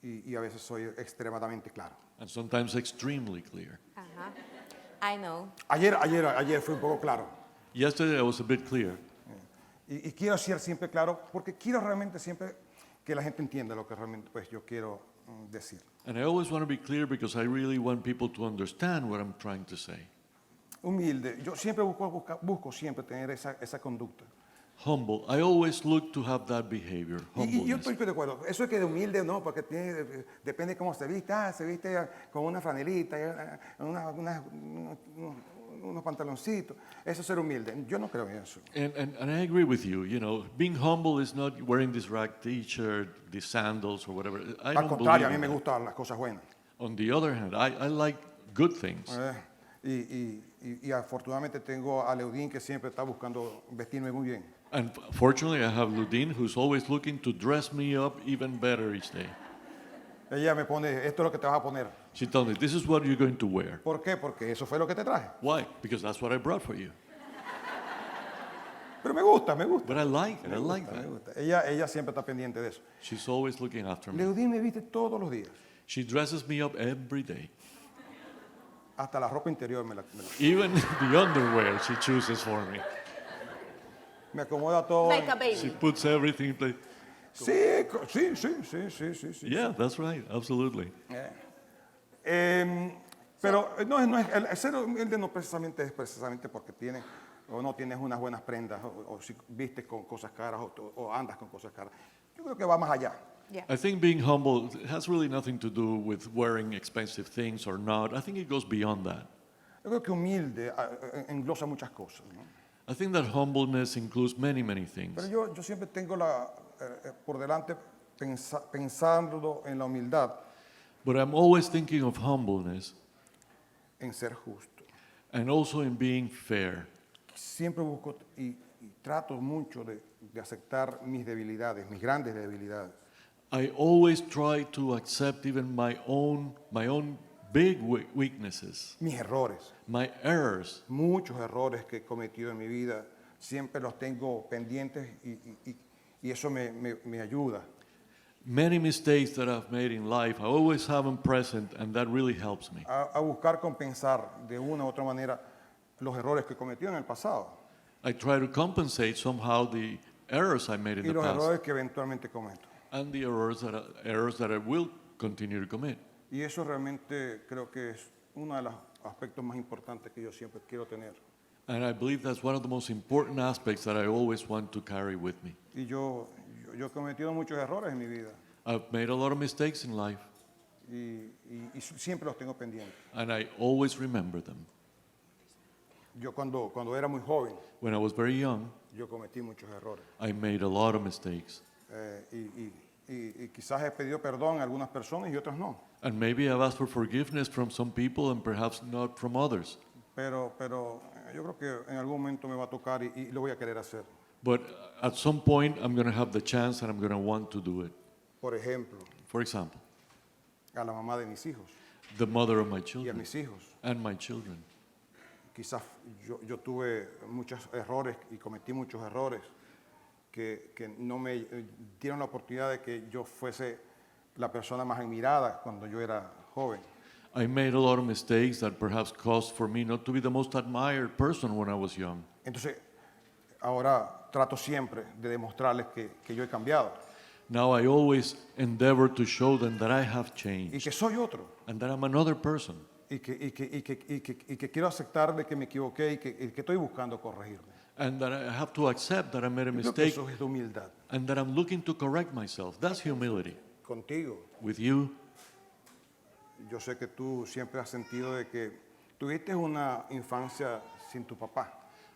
y a veces soy extremadamente claro. and sometimes extremely clear. Uh-huh. I know. Ayer fui un poco claro Yesterday I was a bit clear, y quiero ser siempre claro porque quiero realmente siempre que la gente entienda lo que realmente pues yo quiero decir. and I always want to be clear because I really want people to understand what I'm trying to say. Humilde, yo siempre busco siempre tener esa conducta. Humble, I always look to have that behavior, Y yo humbleness. estoy de acuerdo. Eso es que de humilde no, porque depende de cómo se viste. Se viste con una franelita, unos pantaloncitos. Eso es ser humilde. Yo no creo en eso. And I agree with you. Being humble is not wearing this rag T-shirt, these sandals, or whatever. I Al don't contrario, a believe mí in me that. gustan las cosas buenas. On the other hand, I like good things. Y afortunadamente tengo a Leudín que siempre está buscando vestirme muy bien. And fortunately, I have Ludin, who's always looking to dress me up even better each day. Ella me pone, esto es lo que te vas a poner. She tells me, this is what you're going to wear. ¿Por qué? Porque eso fue lo que te traje. Why? Because that's what I brought for you. Pero me gusta. But I like it. I like Me that. gusta. Ella siempre está pendiente de eso. She's always looking after me. Leudín me viste todos los días. She dresses me up every day. Hasta la ropa interior me la Even the underwear she chooses for me. me acomoda todo. Like a She baby. puts everything in place. Sí. Yeah, that's right. Absolutely. Pero no es, el ser humilde no precisamente es precisamente porque tienes o no tienes unas buenas prendas o si vistes con cosas caras o andas con cosas caras. Yo creo que va más allá. Yeah. I think being humble has really nothing to do with wearing expensive things or not. I think it goes beyond that. Yo creo que humilde englosa muchas cosas, ¿no? I think that humbleness includes many, many Pero things. yo siempre tengo por delante pensando en la humildad, But I'm always thinking of humbleness en ser justo. and also in being fair. Siempre busco y trato mucho de aceptar mis debilidades, mis grandes debilidades. I always try to accept even my own big weaknesses, Mis errores, my errors. muchos errores que he cometido en mi vida, siempre los tengo pendientes y eso me ayuda. Many mistakes that I've made in life, I always have them present, and that really helps me. A buscar compensar de una u otra manera los errores que cometí en el pasado I try to compensate somehow the errors I made in y the los past errores que eventualmente cometo. and the errors that I will continue to commit. Y eso realmente creo que es uno de los aspectos más importantes que yo siempre quiero tener. And I believe that's one of the most important aspects that I always want to carry with me. Y yo he cometido muchos errores en mi vida I've made a lot of mistakes in life, y siempre los tengo pendientes. and I always remember them. Yo cuando era muy joven, When I was very young, yo cometí muchos errores. I made a lot of mistakes. Y quizás he pedido perdón a algunas personas y otras no. And maybe I've asked for forgiveness from some people and perhaps not from others. Pero yo creo que en algún momento me va a tocar y lo voy a querer hacer. But at some point, I'm going to have the chance and I'm going to want to do it. Por ejemplo, For example, a la mamá de mis hijos the mother of my y a children mis hijos. and my children. Quizás yo tuve muchos errores y cometí muchos errores que no me dieron la oportunidad de que yo fuese la persona más admirada cuando yo era joven. I made a lot of mistakes that perhaps caused for me not to be the most admired person when I was young. Entonces, ahora trato siempre de demostrarles que yo he cambiado Now I always endeavor to show them that I have y changed que soy otro and that I'm another person y que quiero aceptar de que me equivoqué y que estoy buscando corregirme. and that I have to accept that I made a Yo creo que mistake eso es humildad. and that I'm looking to correct myself. That's humility. Contigo, With you, yo sé que tú siempre has sentido de que tuviste una infancia sin tu papá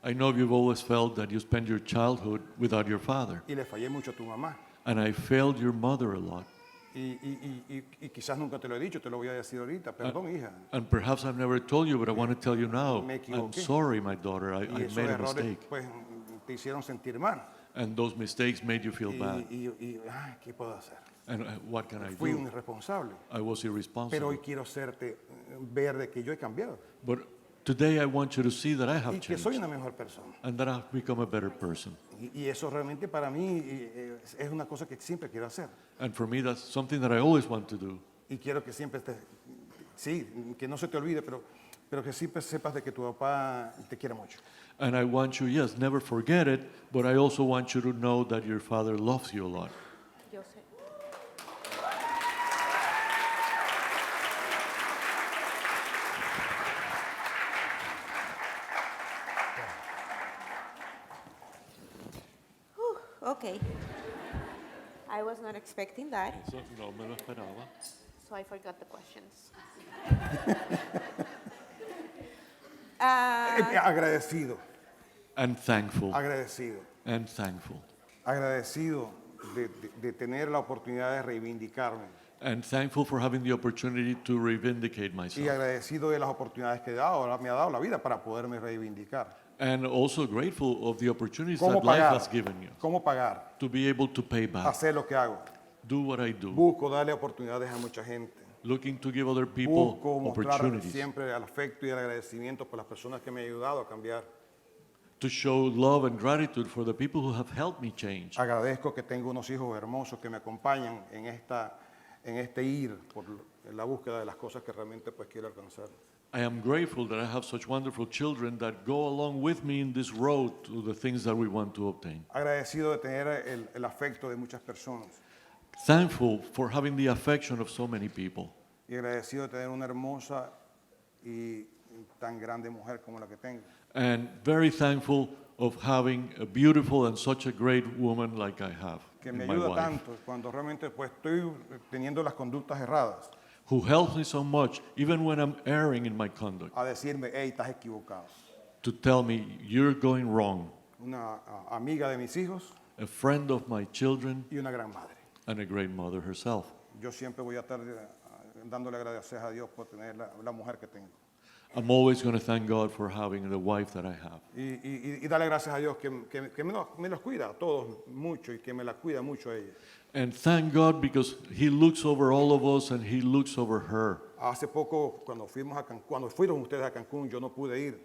I know you've always felt that you spent your childhood without your father, y le fallé mucho a tu mamá. and I failed your mother a lot. Y quizás nunca te lo he dicho, te lo voy a decir ahorita. Perdón, hija. And perhaps I've never told you, but I want to tell you now. Me I'm equivoqué. sorry, my daughter. I Y esos made a errores mistake. pues te hicieron sentir mal. And those mistakes made you feel bad. Ay, ¿qué puedo hacer? And what can I Fui un do? irresponsable. I was Pero irresponsible. hoy quiero hacerte ver de que yo he cambiado But today I want you to see that I y have que soy changed una mejor persona. and that I've become a better person. Y eso realmente para mí es una cosa que siempre quiero hacer. And for me, that's something that I always want to do. Y quiero que siempre sí, que no se te olvide, pero que siempre sepas de que tu papá te quiere mucho. And I want you, yes, never forget it, but I also want you to know that your father loves you a lot. Yo sé. Okay. I was not expecting that, Eso no me lo esperaba. so I forgot the questions. Agradecido, And thankful. agradecido, And thankful. agradecido de tener la oportunidad de reivindicarme And thankful for having the opportunity to reivindicate y myself. agradecido de las oportunidades que me ha dado la vida para poderme reivindicar. And also grateful of the opportunities ¿Cómo that life pagar? has given you. ¿Cómo pagar? To be able to pay back. Hacer lo que hago. Do what I do. Busco darle oportunidades a mucha gente. Looking to give other people Busco mostrar opportunities. siempre el afecto y el agradecimiento por las personas que me han ayudado a cambiar. To show love and gratitude for the people who have helped me change. Agradezco que tengo unos hijos hermosos que me acompañan en este ir por la búsqueda de las cosas que realmente pues quiero alcanzar. I am grateful that I have such wonderful children that go along with me in this road to the things that we want to obtain. Agradecido de tener el afecto de muchas personas Thankful for having the affection of so many people. y agradecido de tener una hermosa y tan grande mujer como la que tengo. And very thankful of having a beautiful and such a great woman like I have, Que me my ayuda wife, tanto cuando realmente pues estoy teniendo las conductas erradas who helps me so much, even when I'm erring in my conduct, a decirme, hey, estás equivocado. to tell me, you're going wrong. Una amiga de mis hijos A friend of my children y una gran madre. and a great mother herself. Yo siempre voy a estar dándole gracias a Dios por tener la mujer que tengo. I'm always going to thank God for having the wife that I have. Y darle gracias a Dios que me los cuida a todos mucho y que me la cuida mucho a ella. And thank God because He looks over all of us and He looks over her. Hace poco, cuando fueron ustedes a Cancún, yo no pude ir.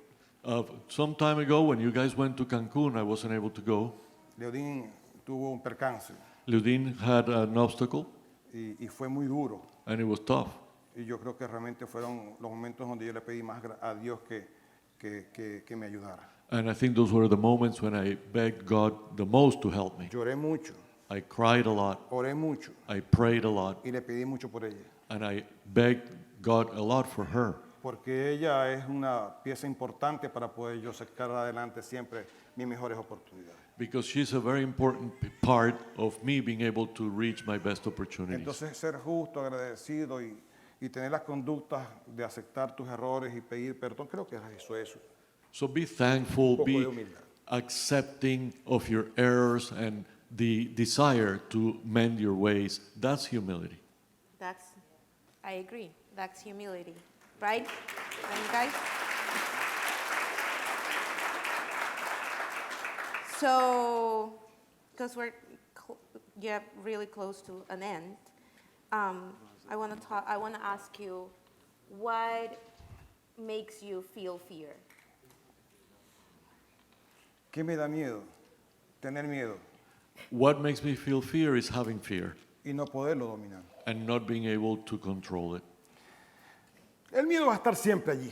Some time ago, when you guys went to Cancun, I wasn't able to go. Leodín tuvo un percance Ludin had an obstacle y fue muy duro. and it was tough. Y yo creo que realmente fueron los momentos donde yo le pedí más a Dios que me ayudara. And I think those were the moments when I begged God the most to help me. Lloré mucho, I cried a lot, oré mucho I prayed a lot, y le pedí mucho por ella. and I begged God a lot for her. Porque ella es una pieza importante para poder yo sacar adelante siempre mis mejores oportunidades. Because she's a very important part of me being able to reach my best opportunities. Entonces, ser justo, agradecido y tener las conductas de aceptar tus errores y pedir perdón, creo que es eso. So be thankful, poco de be humildad. accepting of your errors and the desire to mend your ways. That's humility. I agree. That's humility, right? And guys? So, because we're really close to an end, I want to ask you, what makes you feel fear? ¿Qué me da miedo? Tener miedo What makes me feel fear is having fear y no poderlo dominar. and not being able to control it. El miedo va a estar siempre allí.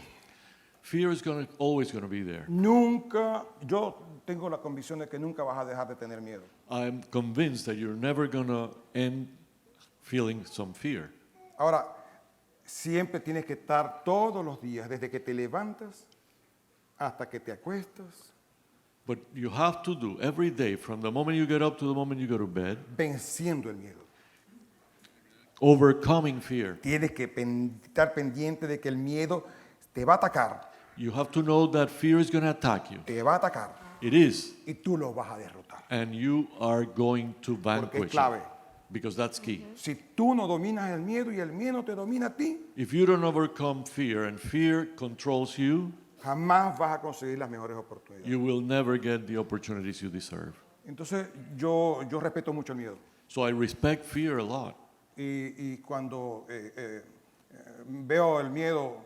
Fear is always going to be there. Nunca, yo tengo la convicción de que nunca vas a dejar de tener miedo. I'm convinced that you're never going to end feeling some fear. Ahora, siempre tienes que estar todos los días, desde que te levantas hasta que te acuestas, But you have to do every day, from the moment you get up to the moment you go to bed, venciendo el miedo. overcoming fear. Tienes que estar pendiente de que el miedo te va a atacar, You have to know that fear is going to attack you. te va a atacar It is, y tú lo vas a derrotar. and you are going to Porque es vanquish clave. it. Because that's key. Si tú no dominas el miedo y el miedo te domina a ti, If you don't overcome fear and fear controls you, jamás vas a conseguir las mejores oportunidades. you will never get the opportunities you deserve. Entonces yo respeto mucho el miedo. So I respect fear a lot. Y cuando veo el miedo,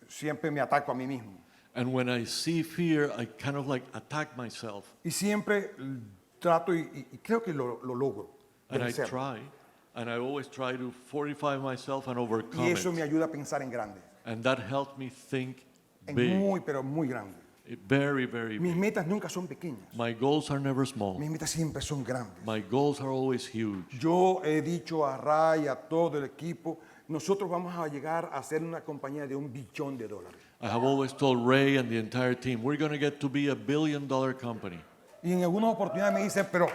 siempre me ataco a mí mismo. And when I see fear, I kind of like attack myself. Y siempre trato y creo que lo logro. And I vencer. try. And I always try to fortify myself and Y overcome eso me it. ayuda a pensar en grande. And that helped me think En big. muy, pero muy grande. Very, very Mis big. metas nunca son pequeñas. My goals are never small. Mis metas siempre son grandes. My goals are always huge. Yo he dicho a Ray, a todo el equipo, nosotros vamos a llegar a ser una compañía de $1 billón. I have always told Ray and the entire team, we're going to get to be $1 billion company. Y en algunas oportunidades me dicen, pero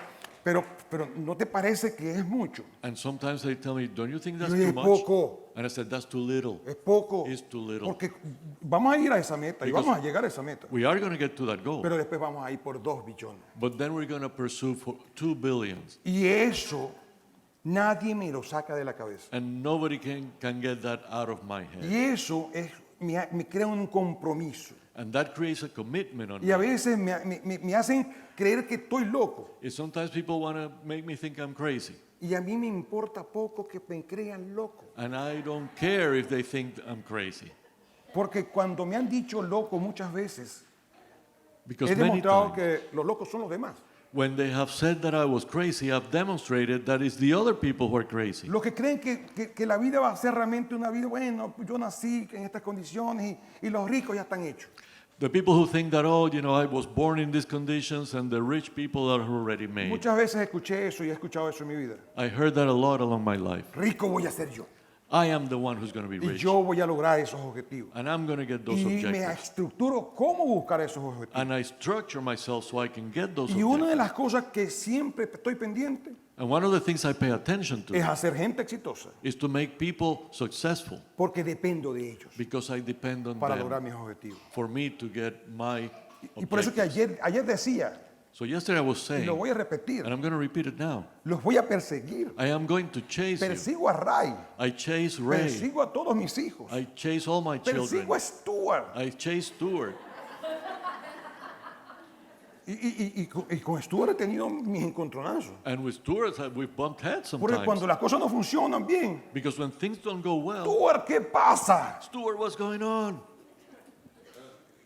¿no te parece que es mucho? And sometimes they tell me, don't you think that's Yo too digo, much? poco. And I said, that's too little. Es poco. It's too little. Porque vamos a ir a esa meta y Because- vamos a llegar a esa meta. We are going to get to that goal. Pero después vamos a ir por 2 billones. But then we're going to pursue for 2 billion. Y eso nadie me lo saca de la cabeza. And nobody can get that out of my head. Y eso me crea un compromiso. And that creates a commitment on Y a me. veces me hacen creer que estoy loco. Sometimes people want to make me think I'm crazy. Y a mí me importa poco que me crean loco. And I don't care if they think I'm crazy. Porque cuando me han dicho loco muchas veces, Because he many demostrado times, que los locos son los demás. when they have said that I was crazy, I've demonstrated that it's the other people who are crazy. Los que creen que la vida va a ser realmente una vida, bueno, yo nací en estas condiciones y los ricos ya están hechos. The people who think that, oh, I was born in these conditions and the rich people are already made. Muchas veces escuché eso y he escuchado eso en mi vida. I heard that a lot along my life. Rico voy a ser yo. I am the one who's going to be Y rich. yo voy a lograr esos objetivos. And I'm going to get those Y me objectives. estructuro cómo buscar esos objetivos. And I structure myself so I can get those Y una de objectives. las cosas que siempre estoy pendiente And one of the things I pay attention es to hacer gente exitosa. is to make people successful Porque dependo de ellos because I depend on para lograr them mis objetivos. for me to get my Y por eso que objectives. ayer decía, So yesterday I was y saying, lo voy a repetir, and I'm going to repeat it now, los voy a perseguir. I am going to chase you. Persigo a Ray, I chase Ray. persigo a todos mis hijos, I chase all my children. persigo a Stuart. I chase Stuart. Y con Stuart he tenido mis encontronazos. And with Stuart, we've bumped heads Porque cuando sometimes. las cosas no funcionan bien, Because when things don't go well, Stuart, ¿qué pasa? Stuart, what's going on?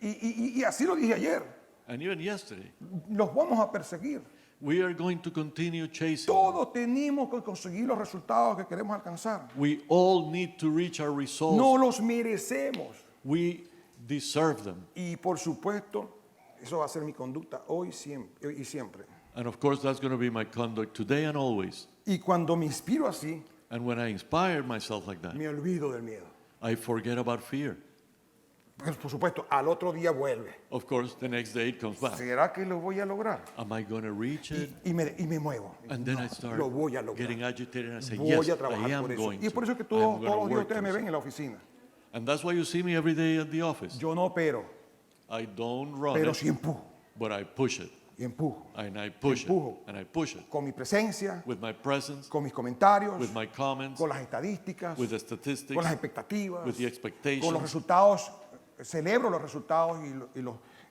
Y así lo dije ayer, And even yesterday, los vamos a perseguir. we are going to continue chasing. Todos tenemos que conseguir los resultados que queremos alcanzar. We all need to reach our results. No los merecemos. We deserve them. Y por supuesto, eso va a ser mi conducta hoy y siempre. And of course, that's going to be my conduct today and always. Y cuando me inspiro así, And when I inspire myself like that, me olvido del miedo. I forget about fear. Pero por supuesto, al otro día vuelve. Of course, the next day it comes back. ¿Será que lo voy a lograr? Am I going to reach it? Y me muevo. And then No, I start lo voy a lograr. getting agitated and I say, Voy yes, a I trabajar am por eso. going Y es por eso que to. I am todos gonna los días work ustedes me towards ven it. en la oficina. And that's why you see me every day at the office. Yo no opero, I don't run pero it, sí empujo. but I push it. Y empujo. And I push it. Empujo. And I push it. Con mi presencia, With my presence, con mis comentarios, with my comments, con las estadísticas, with the statistics, con las expectativas, with the con los expectations. resultados. Celebro los resultados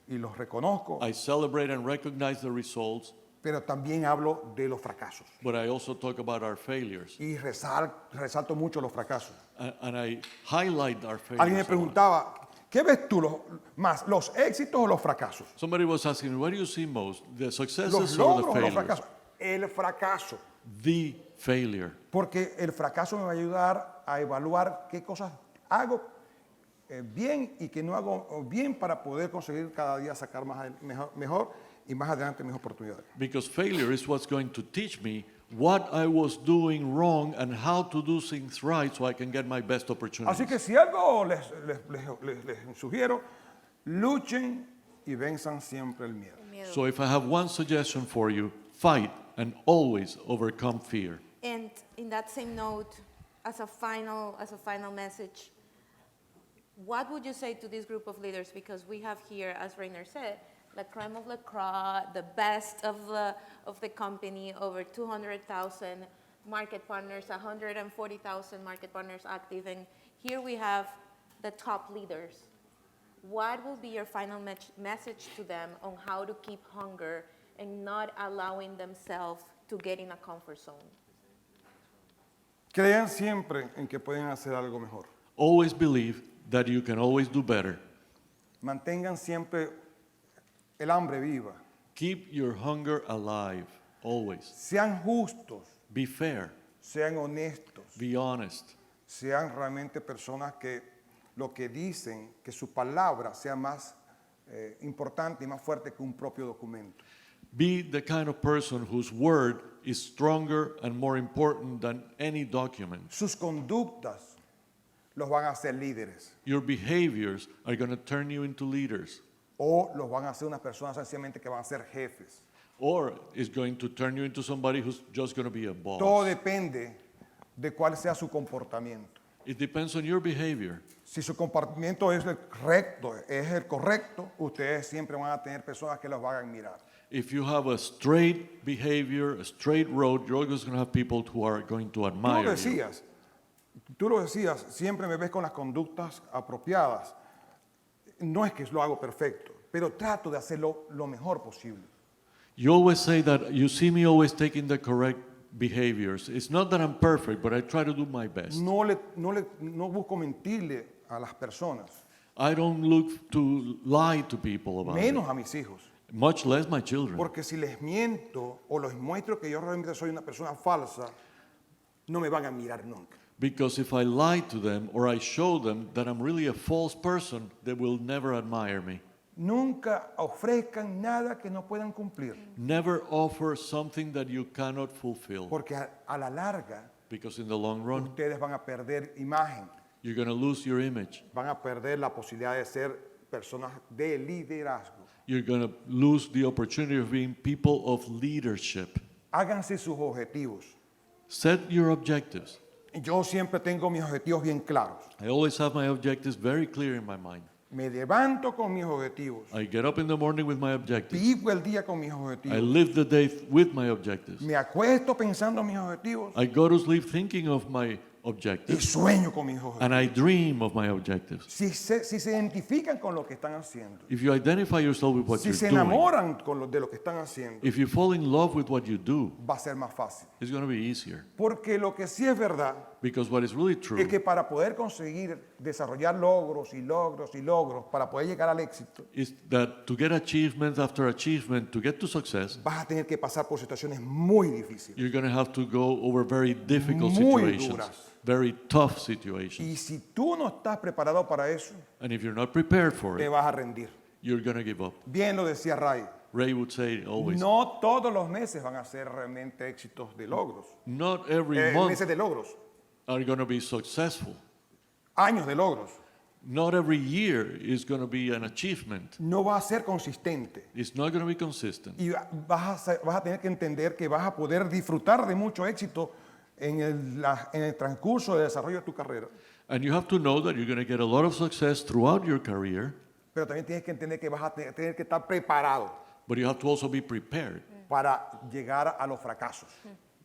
y los reconozco, I celebrate and recognize the results, pero también hablo de los fracasos. but I also talk about our failures. Y resalto mucho los fracasos. And I highlight our failures. Alguien me a lot. preguntaba, ¿qué ves tú más, los éxitos o los fracasos? Somebody was asking, what do you see most, the Los successes or the logros o los failures? fracasos. El fracaso. the failure. Porque el fracaso me va a ayudar a evaluar qué cosas hago bien y que no hago bien para poder conseguir cada día sacar mejor y más adelante mis oportunidades. Because failure is what's going to teach me what I was doing wrong and how to do things right so I can get my best opportunities. Así que si algo les sugiero, luchen y venzan siempre el miedo. So if I have one suggestion for you, fight and always overcome fear. And in that same note, as a final message, what would you say to this group of leaders? Because we have here, as Rainer said, la crème of la crème, the best of the company, over 200,000 market partners, 140,000 market partners active, and here we have the top leaders. What will be your final message to them on how to keep hunger and not allowing themselves to get in a comfort zone? Crean siempre en que pueden hacer algo mejor. Always believe that you can always do better. Mantengan siempre el hambre viva. Keep your hunger alive, always. Sean justos, Be fair, sean honestos, be honest. sean realmente personas que lo que dicen, que su palabra sea más importante y más fuerte que un propio documento. Be the kind of person whose word is stronger and more important than any document. Sus conductas los van a hacer líderes Your behaviors are going to turn you into leaders, o los van a hacer unas personas sencillamente que van a ser jefes. or it's going to turn you into somebody who's just going to be a boss. Todo depende de cuál sea su comportamiento. It depends on your behavior. Si su comportamiento es el correcto, ustedes siempre van a tener personas que los van a admirar. If you have a straight behavior, a straight road, you're always going to have people who are going to admire you. Tú lo decías, siempre me ves con las conductas apropiadas. No es que lo hago perfecto, pero trato de hacerlo lo mejor posible. You always say that you see me always taking the correct behaviors. It's not that I'm perfect, but I try to do my best. No busco mentirle a las personas, I don't look to lie to people about it, menos a mis hijos. much less my children. Porque si les miento o les muestro que yo realmente soy una persona falsa, no me van a admirar nunca. Because if I lie to them or I show them that I'm really a false person, they will never admire me. Nunca ofrezcan nada que no puedan cumplir. Never offer something that you cannot fulfill. Porque a la larga, Because in the long run, ustedes van a perder imagen, you're going to lose your image. van a perder la posibilidad de ser personas de liderazgo. You're going to lose the opportunity of being people of leadership. Háganse sus objetivos. Set your objectives. Yo siempre tengo mis objetivos bien claros. I always have my objectives very clear in my mind. Me levanto con mis objetivos. I get up in the morning with my objectives. Vivo el día con mis I objetivos. live the day with my objectives. Me acuesto pensando en mis objetivos I go to sleep thinking of my y objectives, sueño con mis objetivos. and I dream of my objectives. Si se identifican con lo que están haciendo, If you identify yourself with what si you're se doing, enamoran de lo que están haciendo, if you fall in love with what you do, va a ser más fácil. it's going to be easier. Porque lo que sí es verdad Because what is really true es que para poder conseguir desarrollar logros y logros y logros, para poder llegar al éxito, is that to get achievement after achievement, to get to success, vas a tener que pasar por situaciones muy difíciles. you're going to have to go over very difficult Muy situations, duras. very tough situations. Y si tú no estás preparado para eso, And if you're not prepared for te it, vas a rendir. you're going to give up. Bien lo decía Ray, Ray would say always, no todos los meses van a ser realmente éxitos de logros, not every month meses de logros, are going to be successful. años de logros. Not every year is going to be an achievement. No va a ser consistente. It's not going to be consistent. Y vas a tener que entender que vas a poder disfrutar de mucho éxito en el transcurso de desarrollo de tu carrera. And you have to know that you're going to get a lot of success throughout your career, Pero también tienes que entender que vas a tener que estar preparado but you have to also be prepared para llegar a los fracasos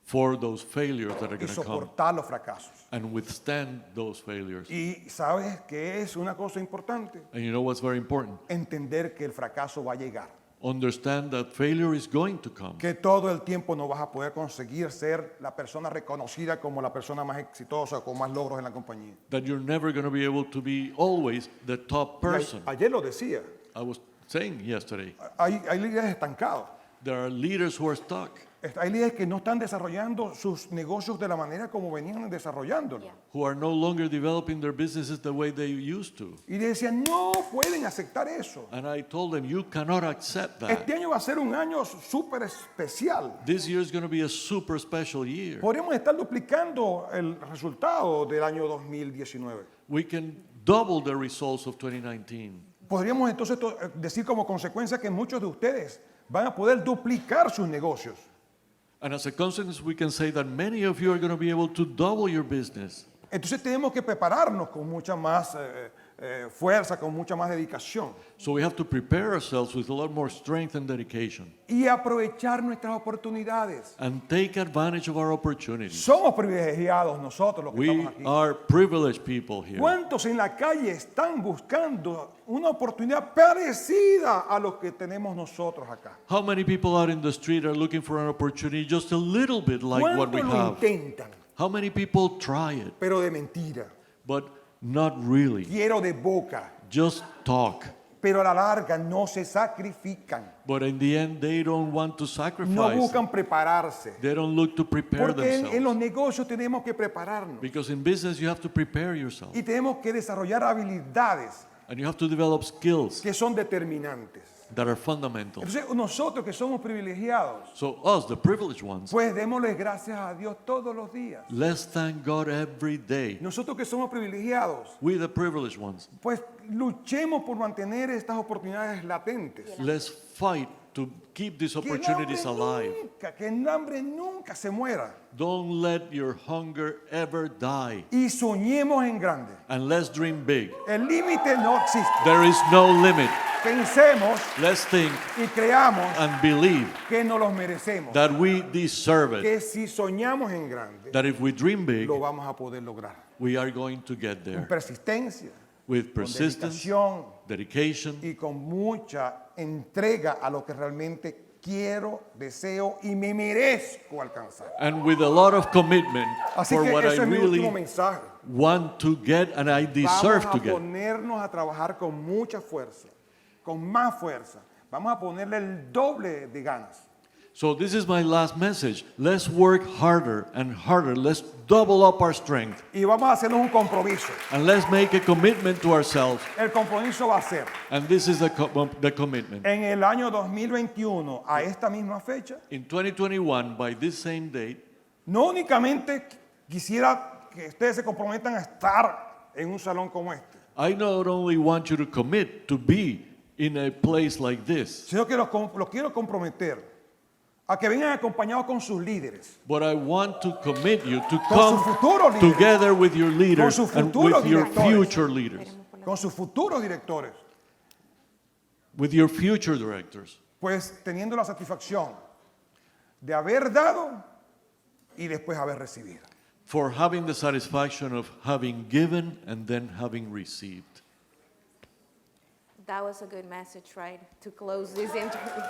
for those failures that are y going to come soportar los fracasos. and withstand those failures. Y sabes que es una cosa importante, And you know what's very important? entender que el fracaso va a llegar, Understand that failure is going to come. que todo el tiempo no vas a poder conseguir ser la persona reconocida como la persona más exitosa, con más logros en la compañía. That you're never going to be able to be always the top Y person. ayer lo decía, I was saying yesterday, hay líderes estancados. there are leaders who are stuck. Hay líderes que no están desarrollando sus negocios de la manera como venían desarrollándolo. Yeah. who are no longer developing their businesses the way they used to. Y le decían, no pueden aceptar eso. And I told them, you cannot accept that. Este año va a ser un año súper especial. This year is going to be a super special year. Podríamos estar duplicando el resultado del año 2019. We can double the results of 2019. Podríamos entonces decir como consecuencia que muchos de ustedes van a poder duplicar sus negocios. And as a consequence, we can say that many of you are going to be able to double your business. Entonces tenemos que prepararnos con mucha más fuerza, con mucha más dedicación So we have to prepare ourselves with a lot more strength and dedication y aprovechar nuestras oportunidades. and take advantage of our opportunities. Somos privilegiados nosotros los que We estamos aquí. are privileged people here. ¿Cuántos en la calle están buscando una oportunidad parecida a lo que tenemos nosotros acá? How many people out in the street are looking for an opportunity just a little bit like what we ¿Cuántos lo have? intentan? How many people try it, Pero de mentira. but not really? Quiero de boca. Just talk. Pero a la larga no se sacrifican. But in the end, they don't want to No sacrifice. buscan prepararse. They don't look to prepare Porque en los themselves. negocios tenemos que prepararnos. Because in business, you have to prepare yourself. Y tenemos que desarrollar habilidades And you have to develop skills que son determinantes. that are fundamental. Entonces nosotros que somos privilegiados, So us, the privileged ones, pues démosle gracias a Dios todos los días. let's thank God every day. Nosotros que somos privilegiados, We, the privileged ones, pues luchemos por mantener estas oportunidades latentes. let's fight to keep these opportunities alive. Que el hambre nunca se muera. Don't let your hunger ever die. Y soñemos en grande. And let's dream big. El límite no existe. There is no limit. Pensemos Let's think y creamos and believe que nos los merecemos. that we deserve it. Que si soñamos en grande, That if we dream big, lo vamos a poder lograr. we are going to get Con there. persistencia, With con persistence, dedicación dedication, y con mucha entrega a lo que realmente quiero, deseo y me merezco alcanzar. and with a lot of commitment Así for que what I ese es mi último really mensaje. want to get and I Vamos deserve a to get. ponernos a trabajar con mucha fuerza, con más fuerza. Vamos a ponerle el doble de ganas. So this is my last message. Let's work harder and harder. Let's double up our strength Y vamos a hacernos un compromiso. and let's make a commitment to ourselves. El compromiso va a ser, And this is the commitment. en el año 2021, a esta misma fecha, In 2021, by this same date, no únicamente quisiera que ustedes se comprometan a estar en un salón como este, I not only want you to commit to be in a place like this, sino que los quiero comprometer a que vengan acompañados con sus líderes, but I want to commit you to con sus come futuros líderes, together with your leaders sus and futuros with your directores. future leaders, con sus futuros directores, with your future directors, pues teniendo la satisfacción de haber dado y después haber recibido. for having the satisfaction of having given and then having received. That was a good message, right? To close this interview.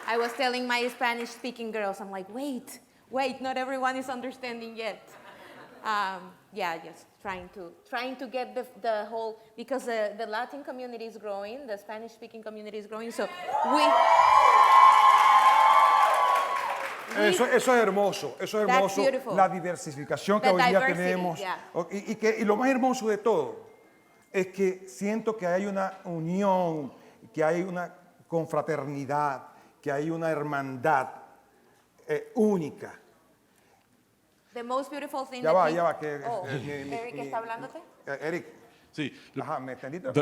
I was telling my Spanish-speaking girls, I'm like, wait, not everyone is understanding yet. Yeah, just trying to get the whole, because the Latin community is growing, the Spanish-speaking community is growing, so Eso es hermoso, That's beautiful. la diversificación que The hoy día diversity, tenemos. yeah. Y lo más hermoso de todo es que siento que hay una unión, que hay una confraternidad, que hay una hermandad única. the most beautiful thing Ya that va, we- ya va, que Oh, mi- Eric está hablándote? Eric, Sí, ajá, ¿me entendiste?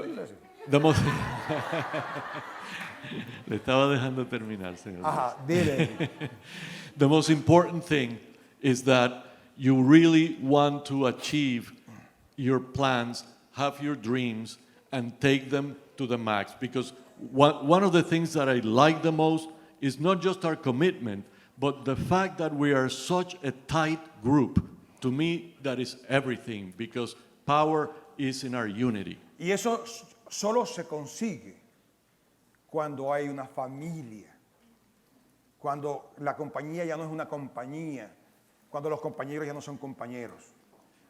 the most Le estaba dejando terminar, señor. Ajá, dile. The most important thing is that you really want to achieve your plans, have your dreams, and take them to the max. Because one of the things that I like the most is not just our commitment, but the fact that we are such a tight group. To me, that is everything, because power is in our unity. Y eso solo se consigue cuando hay una familia, cuando la compañía ya no es una compañía, cuando los compañeros ya no son compañeros.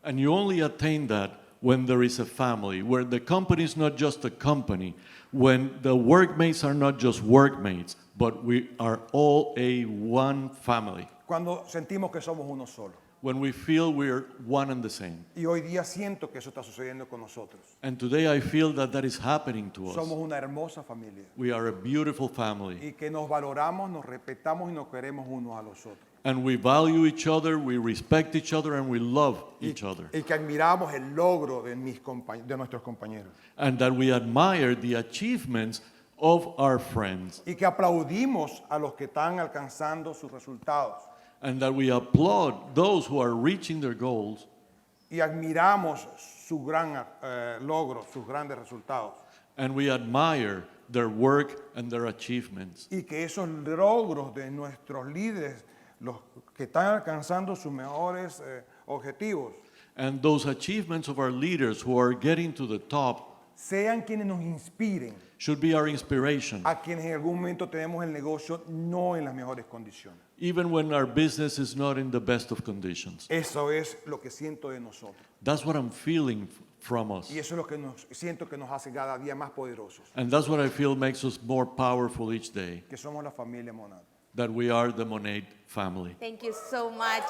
And you only attain that when there is a family, where the company is not just a company, when the workmates are not just workmates, but we are all a one family, Cuando sentimos que somos uno solo. when we feel we're one and the same. Y hoy día siento que eso está sucediendo con nosotros. And today I feel that that is happening to us. Somos una hermosa familia. We are a beautiful family, Y que nos valoramos, nos respetamos y nos queremos unos a los otros. and we value each other, we respect each other, and we love each other. Y que admiramos el logro de nuestros compañeros. And that we admire the achievements of our friends, Y que aplaudimos a los que están alcanzando sus resultados. and that we applaud those who are reaching their goals, Y admiramos su gran logro, sus grandes resultados. and we admire their work and their achievements. Y que esos logros de nuestros líderes, los que están alcanzando sus mejores objetivos, And those achievements of our leaders who are getting to the top sean quienes nos inspiren should be our inspiration, a quienes en algún momento tenemos el negocio no en las mejores condiciones. even when our business is not in the best of conditions. Eso es lo que siento de nosotros. That's what I'm feeling from us. Y eso es lo que siento que nos hace cada día más poderosos, And that's what I feel makes us more powerful each day, que somos la familia Monad. that we are the Monade family. Thank you so much.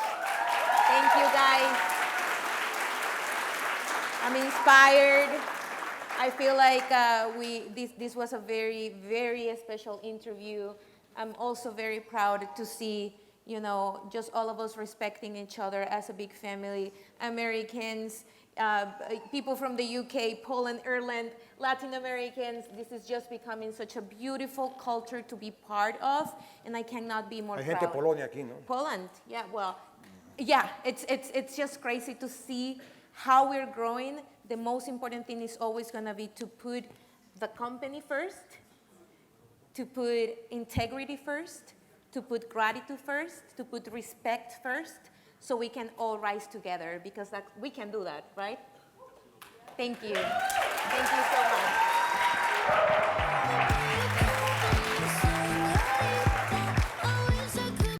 Thank you, guys. I'm inspired. I feel like this was a very, very special interview. I'm also very proud to see, just all of us respecting each other as a big family. Americans, people from the UK, Poland, Ireland, Latin Americans. This is just becoming such a beautiful culture to be part of, and I cannot be more Hay proud. gente de Polonia aquí, ¿no? Poland, yeah, well, yeah, it's just crazy to see how we're growing. The most important thing is always going to be to put the company first, to put integrity first, to put gratitude first, to put respect first, so we can all rise together, because we can do that, right? Thank you. Thank you so much.